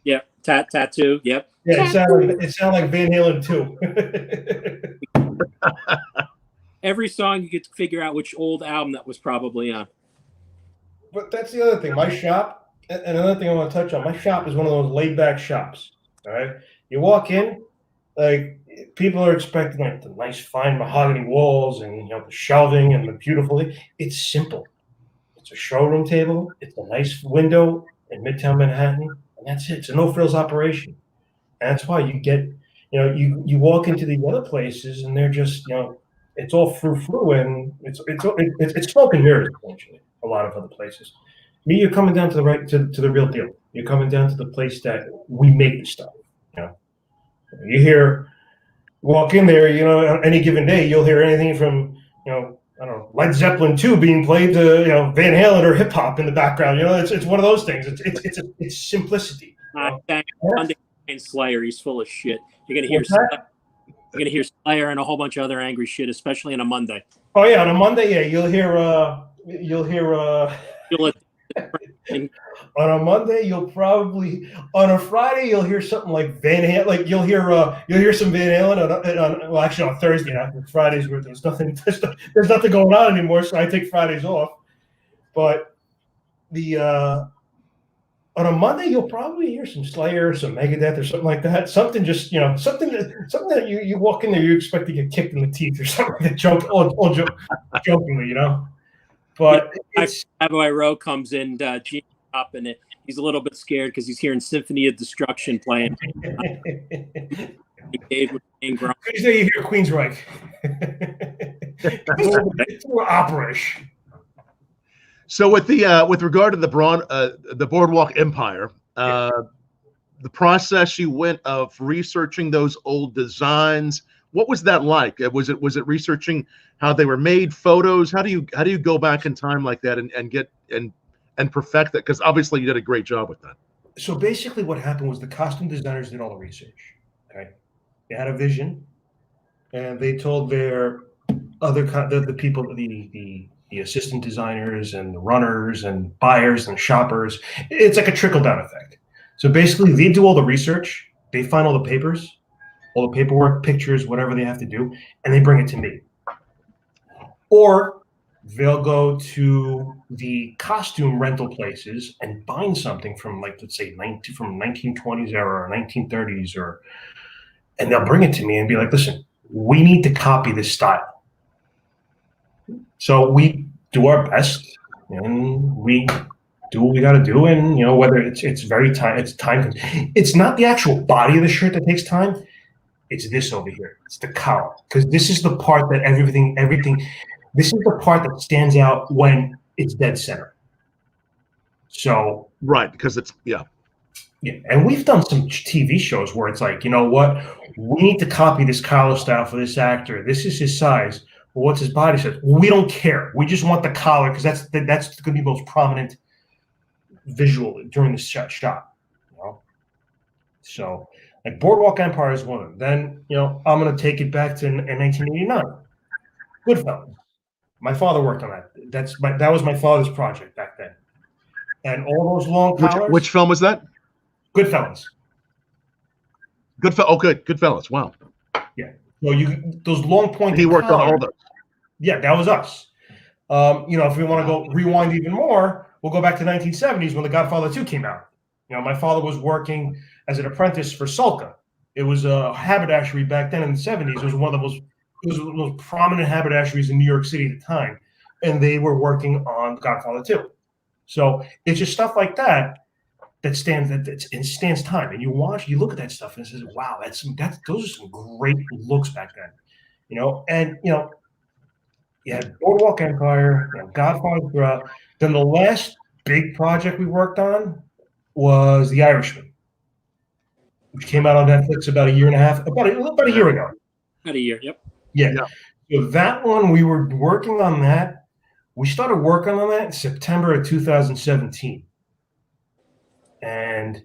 Yep. Tattoo. Yep. Yeah, it sounded like Van Halen too. Every song you could figure out which old album that was probably on. But that's the other thing. My shop, and another thing I want to touch on, my shop is one of those laid back shops. All right. You walk in, like people are expecting like the nice fine mahogany walls and the shelving and the beautiful. It's simple. It's a showroom table. It's a nice window in Midtown Manhattan, and that's it. It's a no frills operation. And that's why you get, you walk into the other places and they're just, it's all frou-frou, and it's smoke and mirrors essentially. A lot of other places. Me, you're coming down to the real deal. You're coming down to the place that we make the stuff. You know, you hear, walk in there. You know, on any given day, you'll hear anything from, you know, I don't know, Led Zeppelin 2 being played to, you know, Van Halen or hip hop in the background. You know, it's one of those things. It's simplicity. You know? Monday Slayer, he's full of shit. You're gonna hear Slayer and a whole bunch of other angry shit, especially on a Monday. Oh yeah, on a Monday, yeah, you'll hear. On a Monday, you'll probably, on a Friday, you'll hear something like Van Halen. Like you'll hear some Van Halen well, actually on Thursday night. Fridays where there's nothing going on anymore, so I take Fridays off. But on a Monday, you'll probably hear some Slayer, some Megadeth, or something like that. Something just, you know, something that you walk in there, you expect to get kicked in the teeth or something like that. Jokingly, you know. But Rabbi Rowe comes in, Gene up in it. He's a little bit scared because he's hearing Symphony of Destruction playing. You hear Queensryche. It's more opera-ish. So with regard to the Boardwalk Empire, the process you went of researching those old designs, what was that like? Was it researching how they were made, photos? How do you go back in time like that and perfect that? Because obviously you did a great job with that. So basically, what happened was the costume designers did all the research. Okay, they had a vision, and they told their the people, the assistant designers and the runners and buyers and shoppers. It's like a trickle-down effect. So basically, they do all the research, they find all the papers, all the paperwork, pictures, whatever they have to do, and they bring it to me. Or they'll go to the costume rental places and find something from, like, let's say, from 1920s era or 1930s, and they'll bring it to me and be like, listen, we need to copy this style. So we do our best, and we do what we got to do. And, you know, whether it's time. It's not the actual body of the shirt that takes time. It's this over here. It's the collar, because this is the part that everything. This is the part that stands out when it's dead center. So right, because it's yeah. And we've done some TV shows where it's like, you know what, we need to copy this collar style for this actor. This is his size. Well, what's his body size? We don't care. We just want the collar because that's going to be the most prominent visual during the shot. You know? So, like, Boardwalk Empire is one of them. Then, you know, I'm going to take it back to in 1989. Goodfellas. My father worked on that. That was my father's project back then. And all those long collars. Which film was that? Goodfellas. Oh, good. Goodfellas. Wow. Yeah. So those long pointed. He worked on all those. Yeah, that was us. You know, if we want to go rewind even more, we'll go back to 1970s when The Godfather 2 came out. You know, my father was working as an apprentice for Sulca. It was a haberdashery back then in the 70s. It was one of the most prominent haberdasheries in New York City at the time, and they were working on The Godfather 2. So it's just stuff like that stands time. And you look at that stuff and it says, wow, those are some great looks back then. You know, and you know, you had Boardwalk Empire, you know, Godfather throughout. Then the last big project we worked on was The Irishman, which came out on Netflix about a year and a half, about a year ago. About a year, yep. Yeah. So that one, we were working on that. We started working on that in September of 2017. And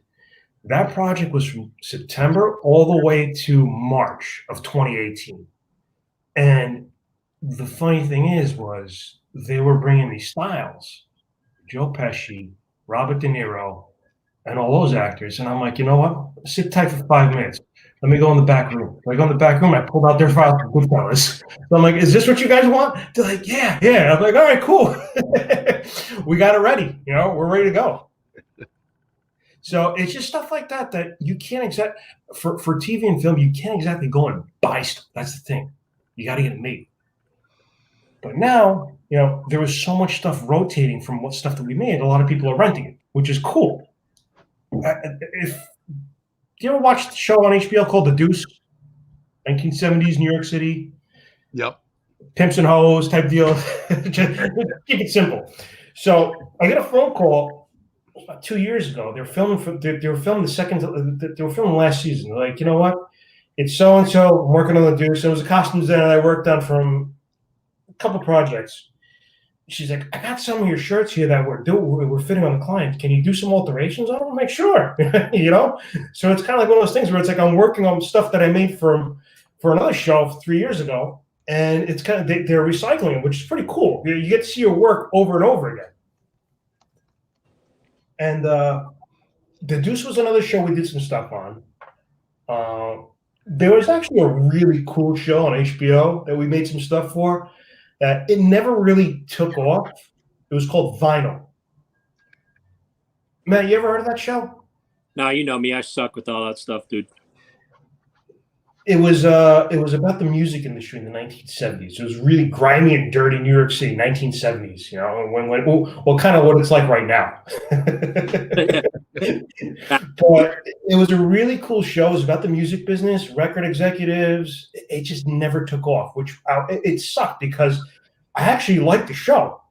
that project was from September all the way to March of 2018. And the funny thing was they were bringing these styles, Joe Pesci, Robert De Niro, and all those actors. And I'm like, you know what? Sit tight for 5 minutes. Let me go in the back room. When I go in the back room, I pulled out their files for Goodfellas. So I'm like, is this what you guys want? They're like, yeah. I'm like, all right, cool. We got it ready. You know, we're ready to go. So it's just stuff like that you can't exactly, for TV and film, you can't exactly go and buy stuff. That's the thing. You got to get it made. But now, you know, there was so much stuff rotating from what stuff that we made. A lot of people are renting it, which is cool. If you ever watched the show on HBO called The Deuce, 1970s New York City? Yep. pimps and hoes type deal. Just keep it simple. So I get a phone call about 2 years ago. They were filming last season. They're like, you know what? It's so and so. I'm working on the Deuce. It was a costume designer I worked on from a couple projects. She's like, I got some of your shirts here that we're fitting on the client. Can you do some alterations on them? I'm like, sure. You know? So it's kind of like one of those things where it's like I'm working on stuff that I made for another show 3 years ago, and it's kind of they're recycling it, which is pretty cool. You get to see your work over and over again. And the Deuce was another show we did some stuff on. There was actually a really cool show on HBO that we made some stuff for. It never really took off. It was called Vinyl. Matt, you ever heard of that show? No, you know me. I suck with all that stuff, dude. It was about the music industry in the 1970s. It was really grimy and dirty New York City, 1970s. You know, kind of what it's like right now. But it was a really cool show. It was about the music business, record executives. It just never took off, which it sucked because I actually liked the show.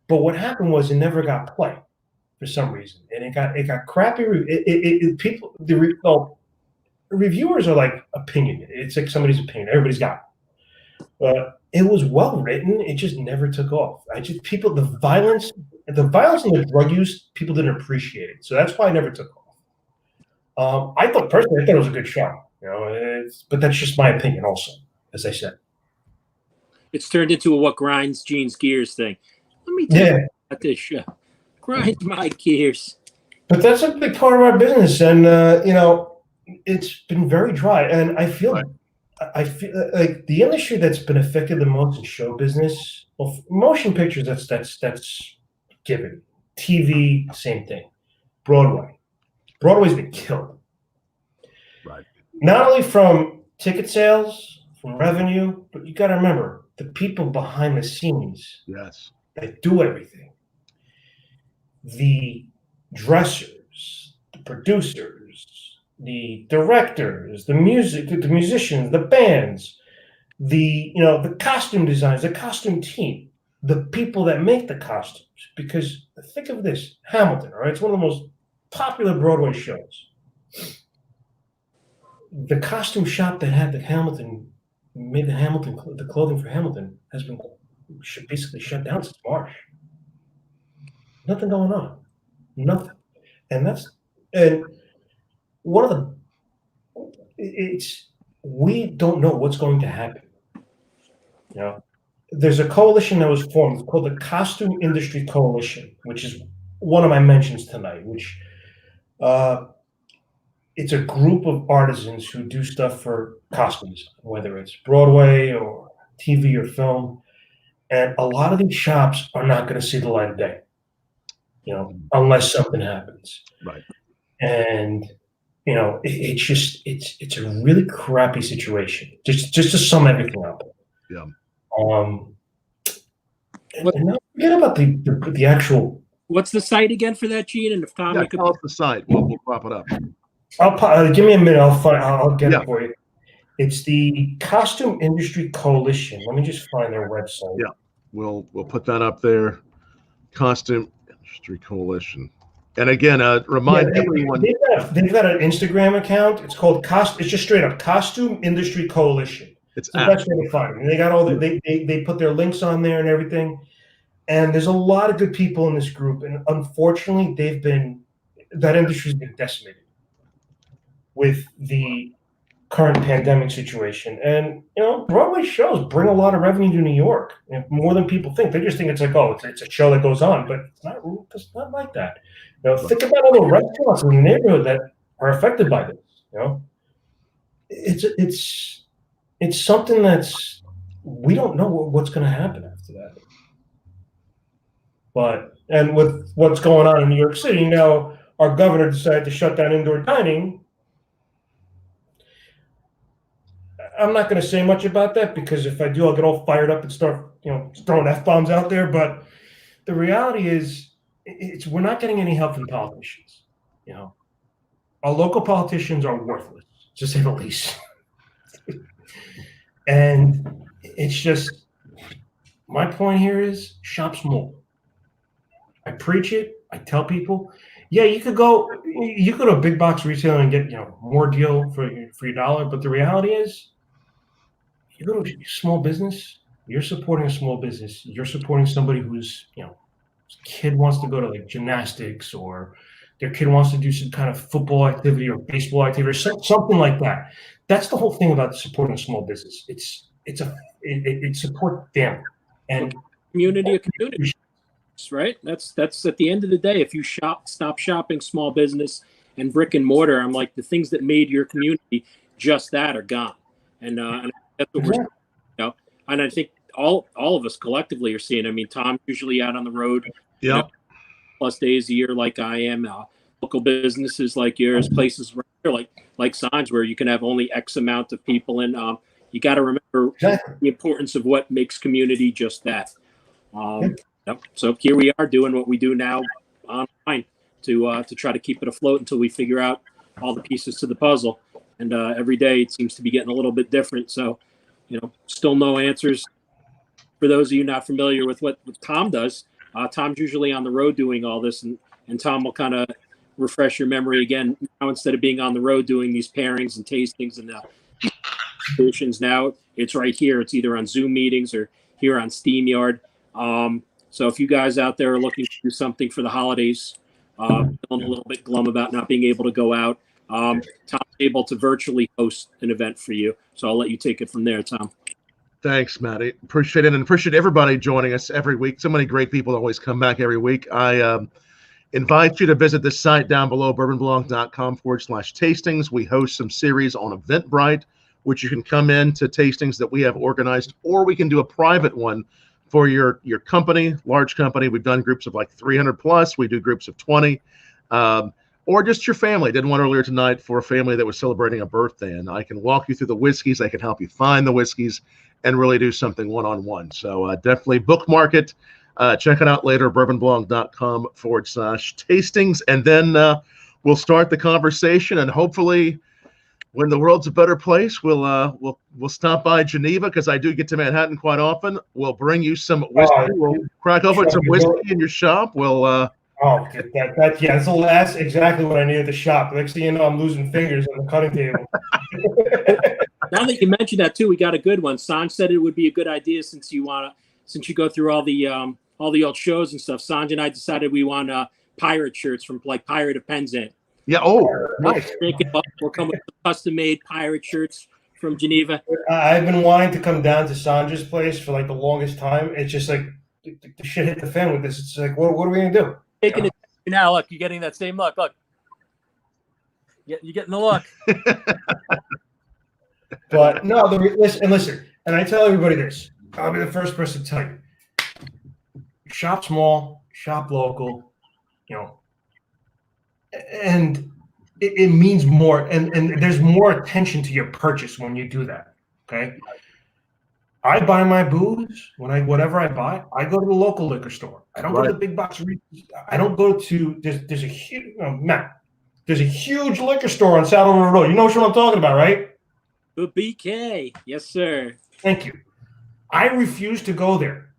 But what happened was it never got play for some reason, and it got crappy. Reviewers are like opinionated. It's like somebody's opinion. Everybody's got it. It was well written. It just never took off. The violence and the drug use, people didn't appreciate it. So that's why it nenever took off. I thought it was a good show. You know, but that's just my opinion. Also, as I said, it's turned into a what grinds Gene's gears thing. Let me tell you about this show. Grind my gears. But that's a big part of our business, and you know. It's been very dry, and I feel like the industry that's been affected the most in show business, well, motion pictures, that's given. TV, same thing. Broadway's been killed. Right. Not only from ticket sales, from revenue, but you got to remember the people behind the scenes. Yes. That do everything. The dressers, the producers, the directors, the musicians, the bands, the costume designers, the costume team, the people that make the costumes. Because think of this, Hamilton, all right? It's one of the most popular Broadway shows. The costume shop that had made the clothing for Hamilton has been basically shut down since March. Nothing going on. Nothing. And one of we don't know what's going to happen. You know, there's a coalition that was formed called the Costume Industry Coalition, which is one of my mentions tonight. Which it's a group of artisans who do stuff for costumes, whether it's Broadway or TV or film, and a lot of these shops are not going to see the light of day. You know, unless something happens. Right. And you know, it's a really crappy situation. Just to sum everything up. Yeah. And not forget about the actual. What's the site again for that, Gene? And if Tom, tell us the site. We'll prop it up. Give me a minute. I'll get it for you. It's the Costume Industry Coalition. Let me just find their website. Yeah, we'll put that up there. Costume Industry Coalition. And again, remind everyone. They've got an Instagram account. It's called It's just straight up Costume Industry Coalition. It's the best way to find them. And they got all they put their links on there and everything. And there's a lot of good people in this group. And unfortunately, that industry's been decimated with the current pandemic situation. And you know, Broadway shows bring a lot of revenue to New York, more than people think. They just think it's like, it's a show that goes on, but it's not like that. You know, think about all the restaurants in the neighborhood that are affected by this. You know, it's something that's we don't know what's going to happen after that. And with what's going on in New York City now, our governor decided to shut down indoor dining. I'm not going to say much about that because if I do, I'll get all fired up and start, throwing F-bombs out there. But the reality is, we're not getting any help from politicians. You know, our local politicians are worthless, to say the least. And it's just, my point here is shop small. I preach it. I tell people, yeah, you could go to a big box retailer and get more deal for your dollar. But the reality is, you go to a small business, you're supporting a small business. You're supporting somebody who's kid wants to go to like gymnastics, or their kid wants to do some kind of football activity or baseball activity or something like that. That's the whole thing about supporting a small business. It support them and community, right? That's at the end of the day. If you stop shopping small business and brick and mortar, I'm like, the things that made your community just that are gone, and that's what we're, and I think all of us collectively are seeing. I mean, Tom's usually out on the road, plus days a year, like I am. Local businesses like yours, places like Sanj, where you can have only X amount of people in. You got to remember the importance of what makes community just that. So here we are doing what we do now online to try to keep it afloat until we figure out all the pieces to the puzzle. And every day it seems to be getting a little bit different. So, still no answers. For those of you not familiar with what Tom does, Tom's usually on the road doing all this, and Tom will kind of refresh your memory again. Now, instead of being on the road doing these pairings and tastings and solutions, now it's right here. It's either on Zoom meetings or here on SteamYard. So if you guys out there are looking to do something for the holidays, feeling a little bit glum about not being able to go out, Tom's able to virtually host an event for you. So I'll let you take it from there, Tom. Thanks, Matty. Appreciate it, and appreciate everybody joining us every week. So many great people always come back every week. I invite you to visit the site down below, bourbonblog.com/tastings. We host some series on Eventbrite, which you can come in to tastings that we have organized, or we can do a private one for your company, large company. We've done groups of like 300 plus. We do groups of 20, or just your family. Did one earlier tonight for a family that was celebrating a birthday, and I can walk you through the whiskeys. I can help you find the whiskeys and really do something one-on-one. So definitely bookmark it. Check it out later, bourbonblog.com/tastings. And then we'll start the conversation, and hopefully when the world's a better place, we'll stop by Geneva, because I do get to Manhattan quite often. We'll bring you some whiskey. We'll crack open some whiskey in your shop. We'll that's exactly what I need at the shop. Next thing you know, I'm losing fingers on the cutting table. Now that you mentioned that too, we got a good one. Sanj said it would be a good idea, since you go through all the old shows and stuff. Sanj and I decided we want pirate shirts from like Pirate of Penzance. Yeah. Oh, nice. We'll come with custom-made pirate shirts from Geneva. I've been wanting to come down to Sanj's place for like the longest time. It's just like the shit hit the fan with this. It's like, what are we gonna do? Taking it now. Look, you're getting that same look. Look, you're getting the look. But no, listen. And I tell everybody this. I'll be the first person to tell you. Shop small, shop local, and it means more. And there's more attention to your purchase when you do that. Okay. I buy my booze whatever I buy. I go to the local liquor store. I don't go to the big box. I don't go to there's a huge There's a huge liquor store on Saddle River Road. You know what I'm talking about, right? The BK, yes, sir. Thank you. I refuse to go there.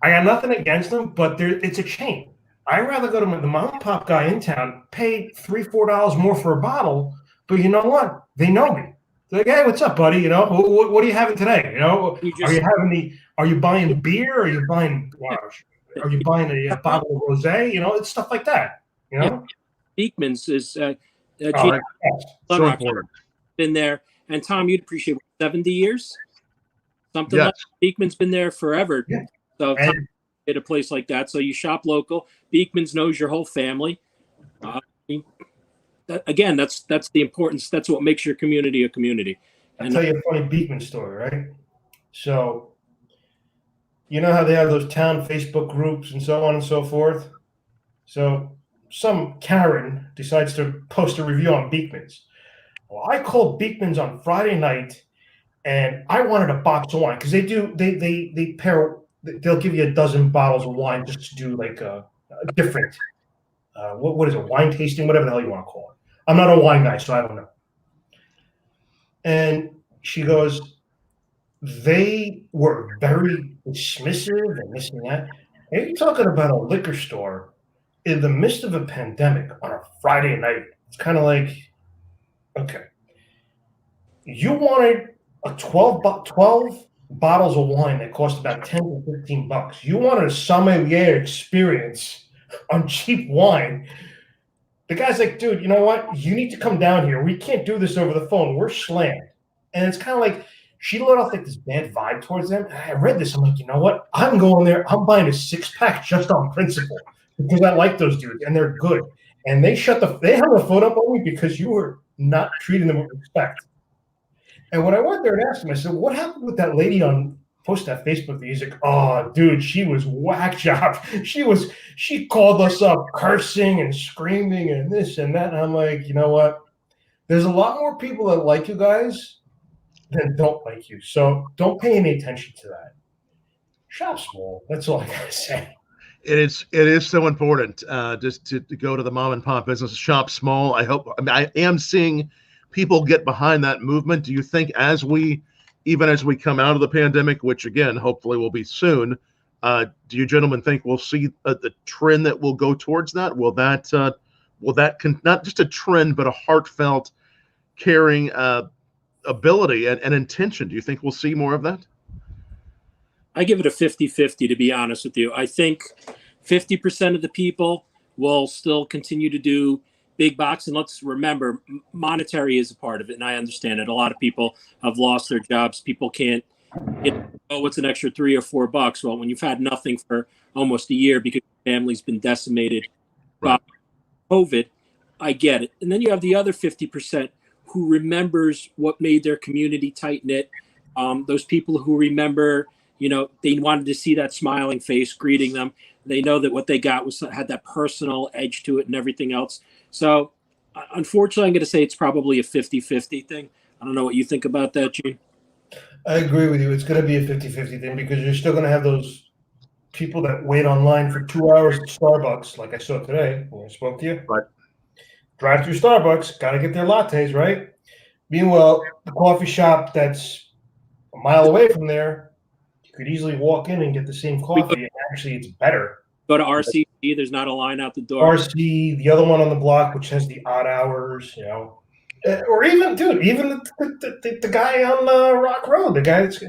I got nothing against them, but it's a chain. I'd rather go to the mom and pop guy in town, pay $3-4 more for a bottle, but you know what? They know me. They're like, hey, what's up, buddy? What are you having today? Are you buying beer? Are you buying a bottle of rosé? It's stuff like that. Yeah. Beekman's is so important. Been there, and Tom, you'd appreciate 70 years, something like that. Beekman's been there forever. Yeah. So Tom, at a place like that, so you shop local. Beekman's knows your whole family. Again, that's the importance. That's what makes your community a community. I'll tell you a funny Beekman story, right? So, you know how they have those town Facebook groups and so on and so forth? So, some Karen decides to post a review on Beekman's. Well, I called Beekman's on Friday night, and I wanted a box of wine, because they pair. They'll give you a dozen bottles of wine just to do like a different, what is it, wine tasting, whatever the hell you want to call it. I'm not a wine guy, so I don't know. And she goes, they were very dismissive and this and that. And you're talking about a liquor store in the midst of a pandemic on a Friday night. It's kind of like, okay, you wanted a 12 bottles of wine that cost about 10 to 15 bucks. You wanted a sommelier experience on cheap wine. The guy's like, dude, you know what? You need to come down here. We can't do this over the phone. We're slammed. And it's kind of like she let off like this bad vibe towards them. And I read this. I'm like, you know what? I'm going there. I'm buying a 6-pack just on principle because I like those dudes and they're good. And they hung the phone up on me because you were not treating them with respect. And when I went there and asked him, I said, what happened with that lady posted that Facebook? He's like, oh, dude, she was whack job. She called us up cursing and screaming and this and that. And I'm like, you know what? There's a lot more people that like you guys than don't like you. So don't pay any attention to that. Shop small. That's all I gotta say. It is so important just to go to the mom and pop business, shop small. I am seeing people get behind that movement. Do you think even as we come out of the pandemic, which again, hopefully will be soon, do you gentlemen think we'll see the trend that will go towards that? Will that not just a trend, but a heartfelt, caring ability and intention? Do you think we'll see more of that? I give it a 50-50, to be honest with you. I think 50% of the people will still continue to do big box. And let's remember, monetary is a part of it. And I understand it. A lot of people have lost their jobs. People can't what's an extra $3 or $4? Well, when you've had nothing for almost a year because your family's been decimated by COVID, I get it. And then you have the other 50% who remembers what made their community tight-knit. Those people who remember, they wanted to see that smiling face greeting them. They know that what they got had that personal edge to it and everything else. So, unfortunately, I'm going to say it's probably a 50-50 thing. I don't know what you think about that, Gene. I agree with you. It's going to be a 50-50 thing because you're still going to have those people that wait online for 2 hours at Starbucks, like I saw today when I spoke to you. Right. Drive through Starbucks, got to get their lattes, right? Meanwhile, the coffee shop that's a mile away from there, you could easily walk in and get the same coffee. And actually, it's better. Go to RCC. There's not a line out the door. RC, the other one on the block, which has the odd hours, or even, dude, even the guy on Rock Road, the guy that's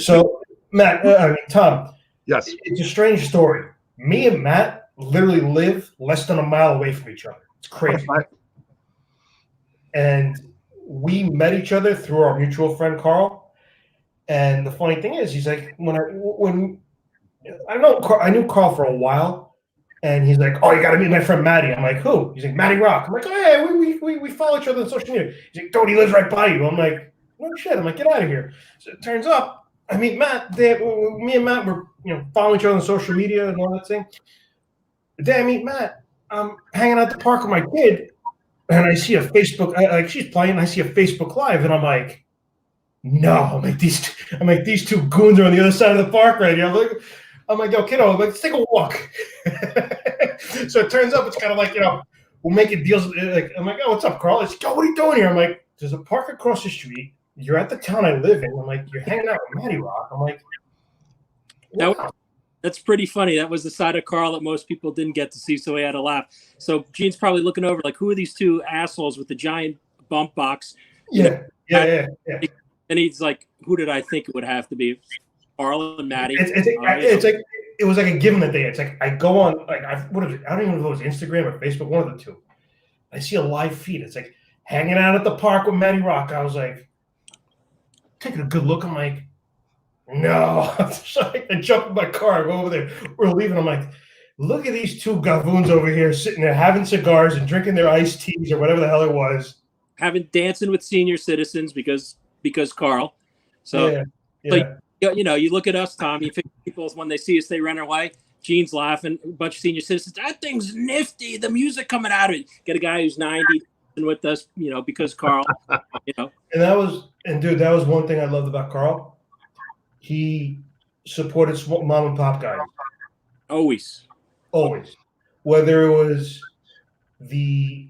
so Matt, Tom. Yes, it's a strange story. Me and Matt literally live less than a mile away from each other. It's crazy. And we met each other through our mutual friend Carl. And the funny thing is, he's like, when I knew Carl for a while, and he's like, "Oh, you got to meet my friend Matty." I'm like, "Who?" He's like, "Matty Rock." I'm like, "Oh yeah, we follow each other on social media." He's like, "Dude, he lives right by you." I'm like, "No shit." I'm like, "Get out of here." So it turns out I meet Matt. Me and Matt were following each other on social media and all that thing. The day I meet Matt, I'm hanging out at the park with my kid, and I see a Facebook. She's playing. I see a Facebook Live, and I'm like, "No!" I'm like these two goons are on the other side of the park right now. I'm like, yo, kiddo, let's take a walk. So it turns out it's kind of like, we'll make it deals. Like, I'm like, oh, what's up, Carl? It's like, yo, what are you doing here? I'm like, there's a park across the street. You're at the town I live in. I'm like, you're hanging out with Matty Rock. I'm like, wow. That's pretty funny. That was the side of Carl that most people didn't get to see, so he had a laugh. So Gene's probably looking over like, who are these two assholes with the giant bump box? Yeah. And he's like, who did I think it would have to be? Carl and Matty. It's like it was like a given that day. It's like I go on what is it? I don't even know if it was Instagram or Facebook, one of the two. I see a live feed. It's like hanging out at the park with Matty Rock. I was like, taking a good look. I'm like, no. So I jump in my car, I go over there. We're leaving. I'm like, look at these two gavoons over here sitting there having cigars and drinking their iced teas or whatever the hell it was. Dancing with senior citizens because Carl. So, you look at us, Tom. You think people, when they see us, they run away. Gene's laughing. A bunch of senior citizens. That thing's nifty. The music coming out of it. Get a guy who's 90 with us, because Carl. And that was one thing I loved about Carl. He supported mom and pop guys. Always. Whether it was the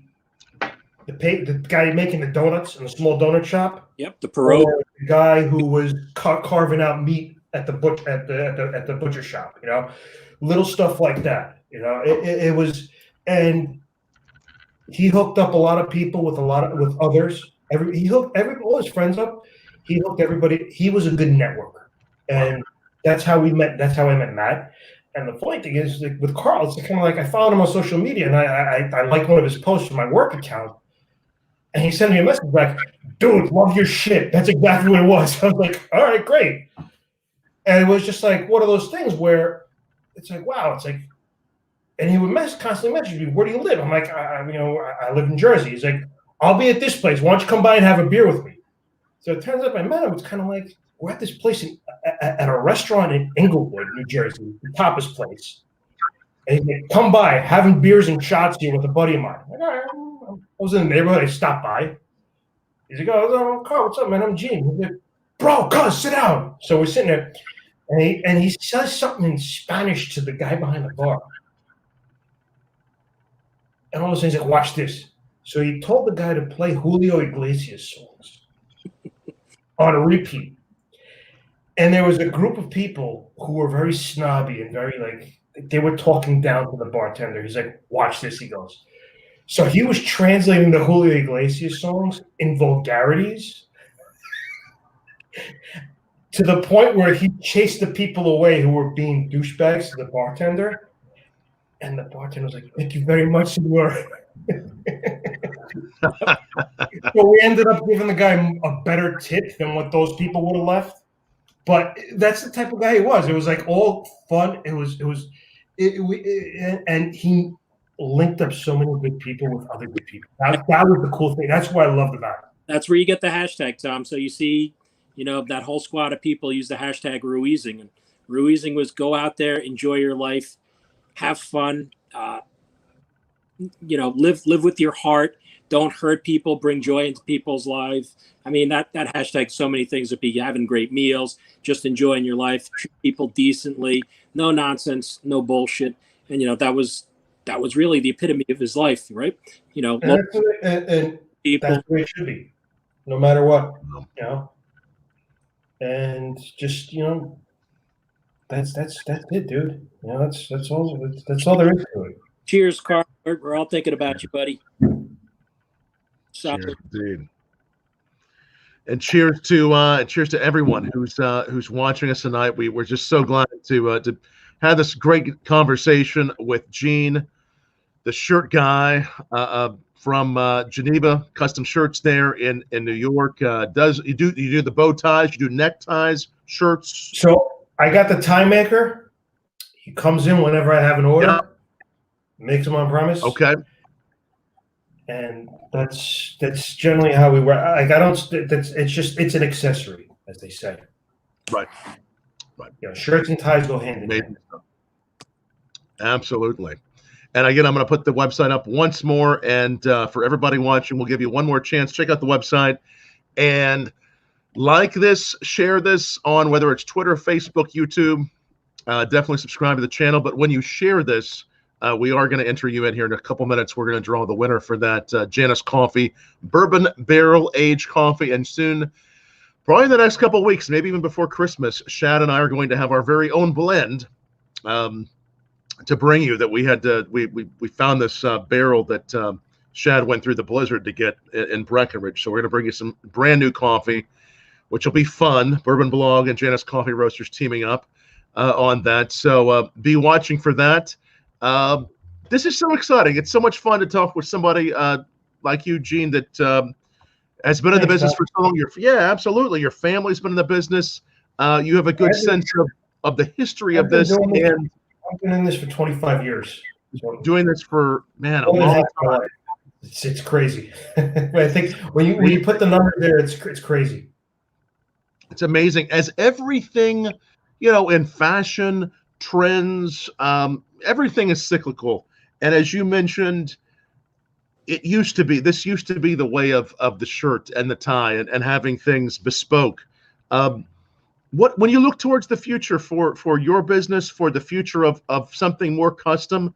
guy making the donuts in the small donut shop. Yep, the Perot. the guy who was carving out meat at the butcher shop. You know, little stuff like that. You know, it was, and he hooked up a lot of people with others. He hooked all his friends up. He hooked everybody. He was a good networker, and that's how we met. That's how I met Matt. And the funny thing is, like, with Carl, it's kind of like I followed him on social media, and I liked one of his posts from my work account, and he sent me a message like, "Dude, love your shit." That's exactly what it was. I was like, "All right, great." And it was just like one of those things where it's like, wow, it's like, and he would constantly message me, "Where do you live?" I'm like, I live in Jersey. He's like, "I'll be at this place. Why don't you come by and have a beer with me?" So it turns out I met him. It's kind of like, we're at this place at a restaurant in Englewood, New Jersey, the tapas place. And he's like, "Come by, having beers and shots here with a buddy of mine." I'm like, all right, I was in the neighborhood. I stopped by. He's like, "Oh, Carl, what's up, man? I'm Gene." He's like, "Bro, cuz, sit down." So we're sitting there, and he says something in Spanish to the guy behind the bar. And all of a sudden he's like, "Watch this." So he told the guy to play Julio Iglesias songs on a repeat. And there was a group of people who were very snobby and very they were talking down to the bartender. He's like, "Watch this," he goes. So he was translating the Julio Iglesias songs in vulgarities to the point where he chased the people away who were being douchebags to the bartender. And the bartender was like, "Thank you very much, senor." So we ended up giving the guy a better tip than what those people would have left. But that's the type of guy he was. It was like all fun. And he linked up so many good people with other good people. That was the cool thing. That's what I loved about it. That's where you get the hashtag, Tom. So you see, that whole squad of people use the hashtag Ruizing. And Ruizing was go out there, enjoy your life, have fun, live with your heart. Don't hurt people, bring joy into people's lives. I mean, that hashtag, so many things would be having great meals, just enjoying your life, treat people decently, no nonsense, no bullshit. And, that was really the epitome of his life, right? And that's the way it should be, no matter what, and just, that's it, dude. That's all there is to it. Cheers, Carl. We're all thinking about you, buddy. Cheers, dude. And cheers to everyone who's watching us tonight. We're just so glad to have this great conversation with Gene, the shirt guy from Geneva, custom shirts there in New York. You do the bow ties, you do neckties, shirts. So I got the tie maker. He comes in whenever I have an order, makes them on premise. Okay. And that's generally how we work. It's an accessory, as they say. Right. Shirts and ties go hand in hand. Absolutely. And again, I'm going to put the website up once more. And for everybody watching, we'll give you one more chance. Check out the website and like this, share this on whether it's Twitter, Facebook, YouTube. Definitely subscribe to the channel. But when you share this, we are going to enter you in here in a couple minutes. We're going to draw the winner for that Janus Coffee, bourbon barrel aged coffee. And soon, probably in the next couple of weeks, maybe even before Christmas, Shad and I are going to have our very own blend to bring you. That we had to, we found this barrel that Shad went through the blizzard to get in Breckenridge. So we're going to bring you some brand new coffee, which will be fun. BourbonBlog and Janus Coffee Roasters teaming up on that. So be watching for that. This is so exciting. It's so much fun to talk with somebody like Eugene that has been in the business for so long. Absolutely. Your family's been in the business. You have a good sense of the history of this. And I've been in this for 25 years. Doing this for, a long time. It's crazy. I think when you put the number there, it's crazy. It's amazing. As everything, in fashion, trends, everything is cyclical. And as you mentioned, this used to be the way of the shirt and the tie and having things bespoke. When you look towards the future for your business, for the future of something more custom,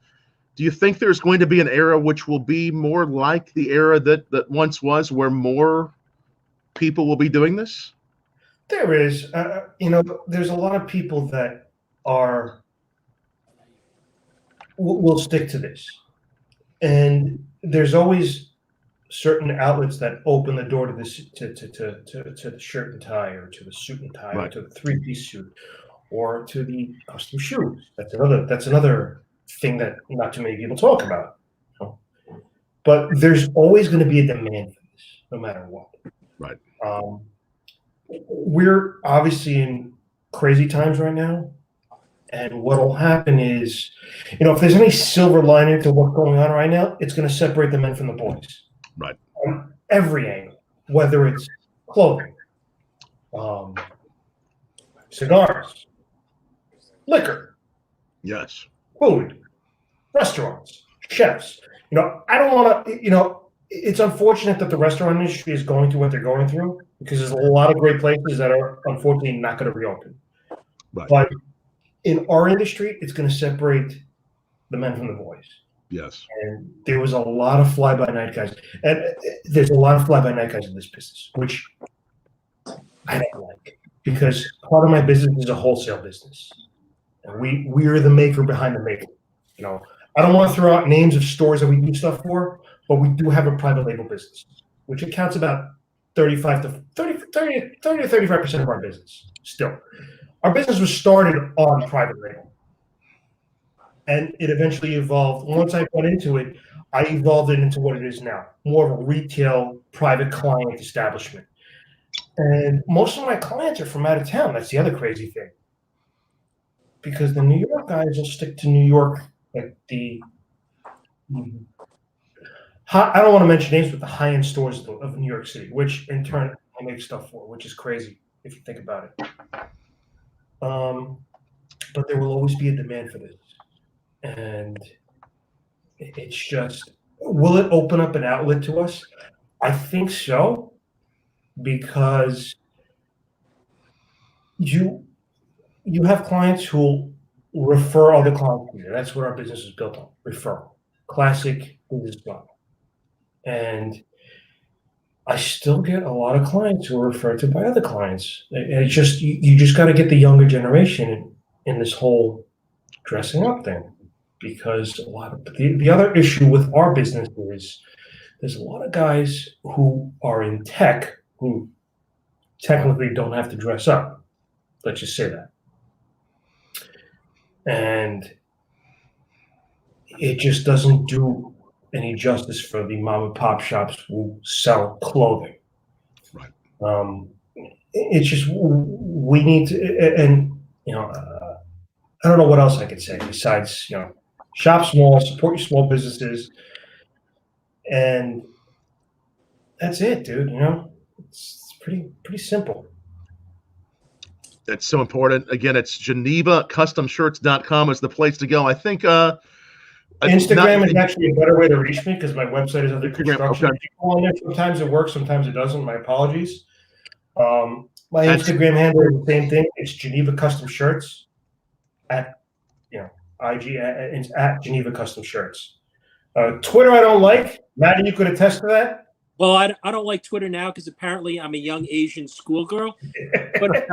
do you think there's going to be an era which will be more like the era that once was, where more people will be doing this? There is, there's a lot of people that will stick to this, and there's always certain outlets that open the door to this to the shirt and tie, or to the suit and tie, or to the three-piece suit, or to the custom shoes. That's another thing that not too many people talk about. But there's always going to be a demand for this, no matter what. Right. We're obviously in crazy times right now, and what will happen is, if there's any silver lining to what's going on right now, it's going to separate the men from the boys. Right. On every angle, whether it's clothing, cigars, liquor, yes, food, restaurants, chefs. I don't want to, it's unfortunate that the restaurant industry is going through what they're going through, because there's a lot of great places that are unfortunately not going to reopen. Right. But in our industry, it's going to separate the men from the boys. Yes. And there was a lot of fly-by-night guys. And there's a lot of fly-by-night guys in this business, which I don't like, because part of my business is a wholesale business. And we are the maker behind the maker. I don't want to throw out names of stores that we do stuff for, but we do have a private label business, which accounts about 30 to 35% of our business. Still, our business was started on private label, and it eventually evolved. Once I got into it, I evolved it into what it is now, more of a retail private client establishment. And most of my clients are from out of town. That's the other crazy thing, because the New York guys will stick to New York, like I don't want to mention names, but the high-end stores of New York City, which in turn I make stuff for, which is crazy if you think about it. But there will always be a demand for this. And it's just, will it open up an outlet to us? I think so, because you have clients who refer other clients to you. That's what our business is built on, referral. Classic business model. And I still get a lot of clients who are referred to by other clients. It's just, you just got to get the younger generation in this whole dressing up thing, because a lot of the other issue with our business is there's a lot of guys who are in tech who technically don't have to dress up. Let's just say that. And it just doesn't do any justice for the mom and pop shops who sell clothing. Right. It's just, we need to, and I don't know what else I could say besides, shop small, support your small businesses, and that's it, dude. It's pretty simple. That's so important. Again, it's GenevaCustomShirts.com is the place to go. I think Instagram is actually a better way to reach me, because my website is under construction. Okay. Sometimes it works, sometimes it doesn't. My apologies. My Instagram handle is the same thing. It's Geneva Custom Shirts at IG. It's at Geneva Custom Shirts. Twitter I don't like. Matty, you could attest to that. Well, I don't like Twitter now because apparently I'm a young Asian schoolgirl. But it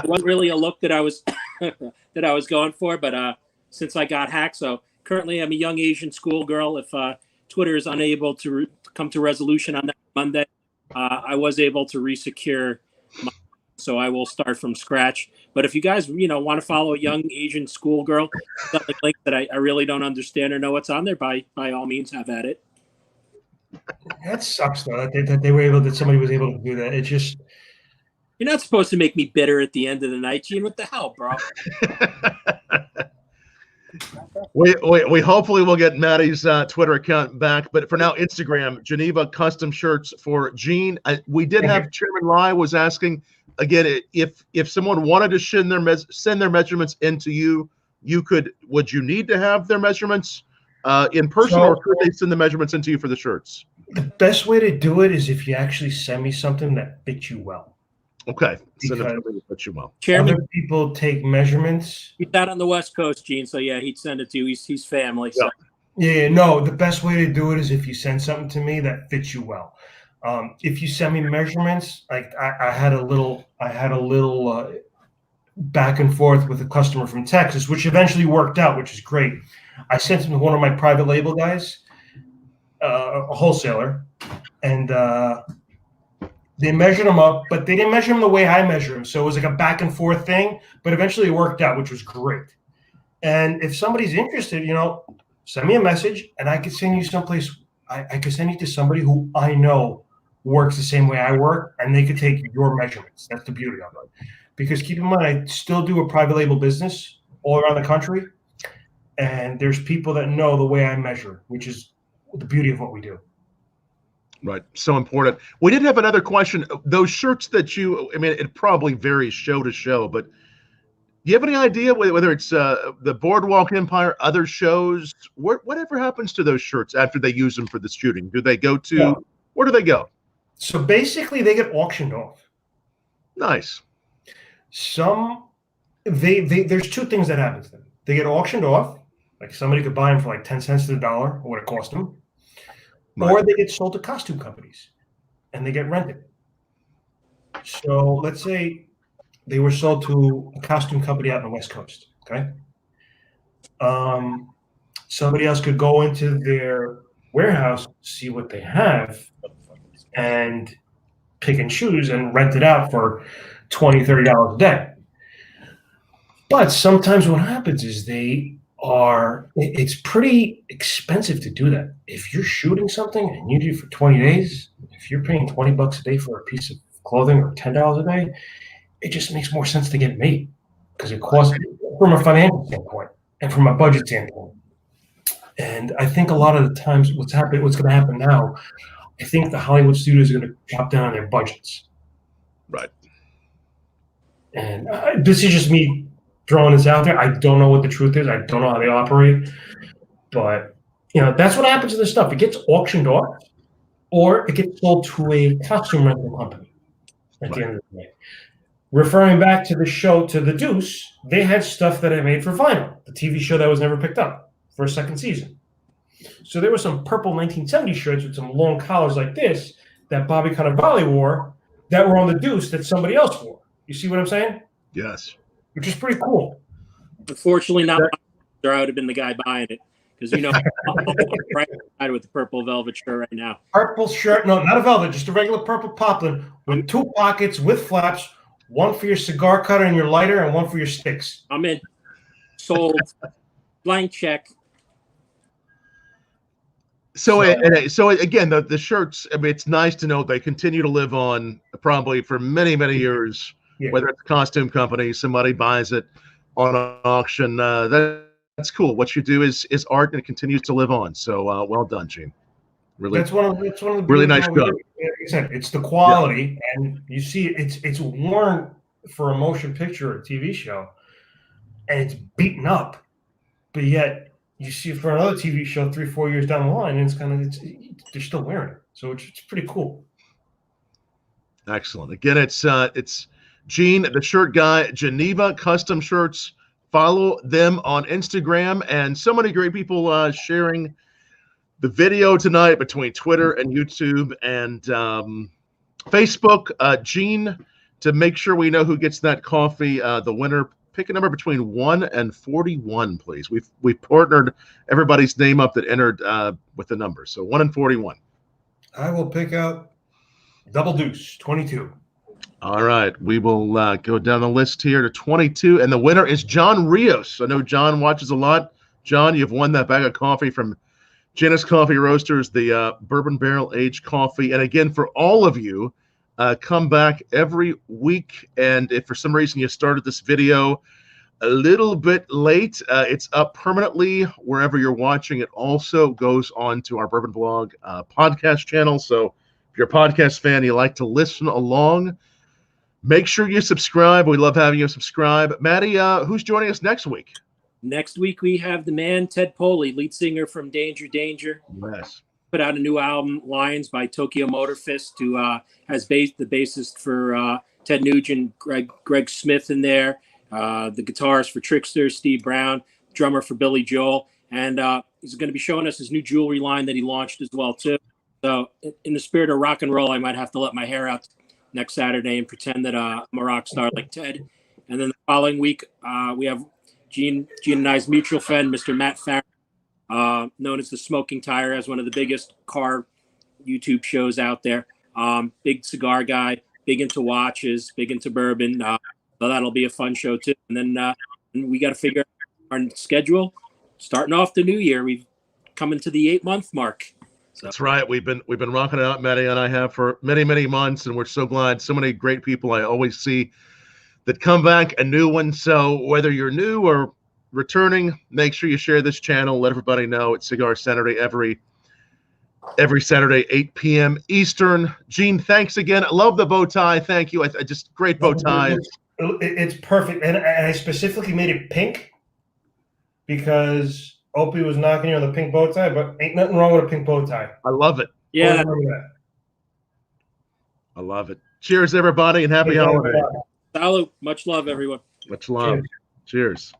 wasn't really a look that I was that I was going for. But since I got hacked, so currently I'm a young Asian schoolgirl. If Twitter is unable to come to resolution on that Monday, I was able to resecure my, so I will start from scratch. But if you guys want to follow a young Asian schoolgirl, got the link that I really don't understand or know what's on there, by all means have at it. That sucks, though, that somebody was able to do that. It's just, you're not supposed to make me bitter at the end of the night, Gene. What the hell, bro? we hopefully will get Matty's Twitter account back, but for now, Instagram, Geneva Custom Shirts for Gene. We did have Chairman Lai was asking again, if someone wanted to send their measurements into you, would you need to have their measurements in person, or could they send the measurements into you for the shirts? The best way to do it is if you actually send me something that fits you well. Okay. Send it something that fits you well. Chairman, other people take measurements. He's out on the West Coast, Gene, so yeah, he'd send it to you. He's family. So. Yeah, no, the best way to do it is if you send something to me that fits you well. If you send me measurements, like I had a little back and forth with a customer from Texas, which eventually worked out, which is great. I sent him to one of my private label guys, a wholesaler, and they measured him up, but they didn't measure him the way I measure him. So it was like a back and forth thing, but eventually it worked out, which was great. And if somebody's interested, send me a message and I could send you someplace. I could send you to somebody who I know works the same way I work, and they could take your measurements. That's the beauty of it. Because keep in mind, I still do a private label business all around the country, and there's people that know the way I measure, which is the beauty of what we do. Right. So important. We did have another question. Those shirts that it probably varies show to show, but do you have any idea whether it's the Boardwalk Empire, other shows, whatever happens to those shirts after they use them for the shooting? Do they go to, where do they go? So basically they get auctioned off. Nice. There's two things that happen to them. They get auctioned off, like somebody could buy them for like 10 cents to the dollar, or what it cost them. Right. Or they get sold to costume companies and they get rented. So let's say they were sold to a costume company out in the West Coast. Okay. Somebody else could go into their warehouse, see what they have, and pick and choose and rent it out for $20, $30 a day. But sometimes what happens is it's pretty expensive to do that. If you're shooting something and you do it for 20 days, if you're paying $20 a day for a piece of clothing or $10 a day, it just makes more sense to get it made because it costs from a financial standpoint and from a budget standpoint. And I think a lot of the times what's going to happen now, I think the Hollywood studios are going to chop down their budgets. Right. And this is just me throwing this out there. I don't know what the truth is. I don't know how they operate. But, that's what happens to this stuff. It gets auctioned off or it gets sold to a costume rental company at the end of the day. Referring back to the show, to The Deuce, they had stuff that I made for vinyl, the TV show that was never picked up for a second season. So there were some purple 1970 shirts with some long collars like this that Bobby Cannavale wore that were on The Deuce that somebody else wore. You see what I'm saying? Yes. Which is pretty cool. Unfortunately, not or I would have been the guy buying it because I'm right with the purple velvet shirt right now. Purple shirt, no, not a velvet, just a regular purple poplin with two pockets with flaps, one for your cigar cutter and your lighter, and one for your sticks. I'm in. Sold. Blank check. So again, the shirts. It's nice to know they continue to live on probably for many, many years. Yeah. Whether it's a costume company, somebody buys it on an auction. That's cool. What you do is art, and it continues to live on. So well done, Gene. Really, that's one of the really nice job. Like I said, it's the quality, and you see it's worn for a motion picture or a TV show, and it's beaten up, but yet you see it for another TV show 3-4 years down the line, and they're still wearing it. So it's pretty cool. Excellent. Again, it's Gene, the shirt guy, Geneva Custom Shirts. Follow them on Instagram, and so many great people sharing the video tonight between Twitter and YouTube and Facebook. Gene, to make sure we know who gets that coffee, the winner, pick a number between 1 and 41, please. We've partnered everybody's name up that entered with the number. So 1 and 41. I will pick out Double Deuce, 22. All right, we will go down the list here to 22, and the winner is John Rios. I know John watches a lot. John, you've won that bag of coffee from Janus Coffee Roasters, the bourbon barrel aged coffee. And again, for all of you, come back every week. And if for some reason you started this video a little bit late, it's up permanently wherever you're watching. It also goes on to our BourbonBlog podcast channel. So if you're a podcast fan, you like to listen along, make sure you subscribe. We love having you subscribe. Matty, who's joining us next week? Next week, we have the man, Ted Poley, lead singer from Danger Danger. Yes. Put out a new album, Lions, by Tokyo Motor Fist, who has the bassist for Ted Nugent, Greg Smith in there, the guitarist for Trickster, Steve Brown, drummer for Billy Joel. And he's going to be showing us his new jewelry line that he launched as well, too. So in the spirit of rock and roll, I might have to let my hair out next Saturday and pretend that I'm a rock star like Ted. And then the following week, we have Gene and I's mutual friend, Mr. Matt Farron, known as the Smoking Tire, as one of the biggest car YouTube shows out there. Big cigar guy, big into watches, big into bourbon. So that'll be a fun show too. And then we got to figure out our schedule. Starting off the new year, we've come into the 8-month mark. So. That's right. We've been rocking it out, Matty and I have, for many, many months, and we're so glad. So many great people I always see that come back, a new one. So whether you're new or returning, make sure you share this channel. Let everybody know it's Cigar Saturday every Saturday, 8 p.m. Eastern. Gene, thanks again. I love the bow tie. Thank you. I just great bow ties. It's perfect, and I specifically made it pink because Opie was knocking you on the pink bow tie, but ain't nothing wrong with a pink bow tie. I love it. Yeah. I love it. Cheers, everybody, and happy holidays. Salud. Much love, everyone. Much love. Cheers.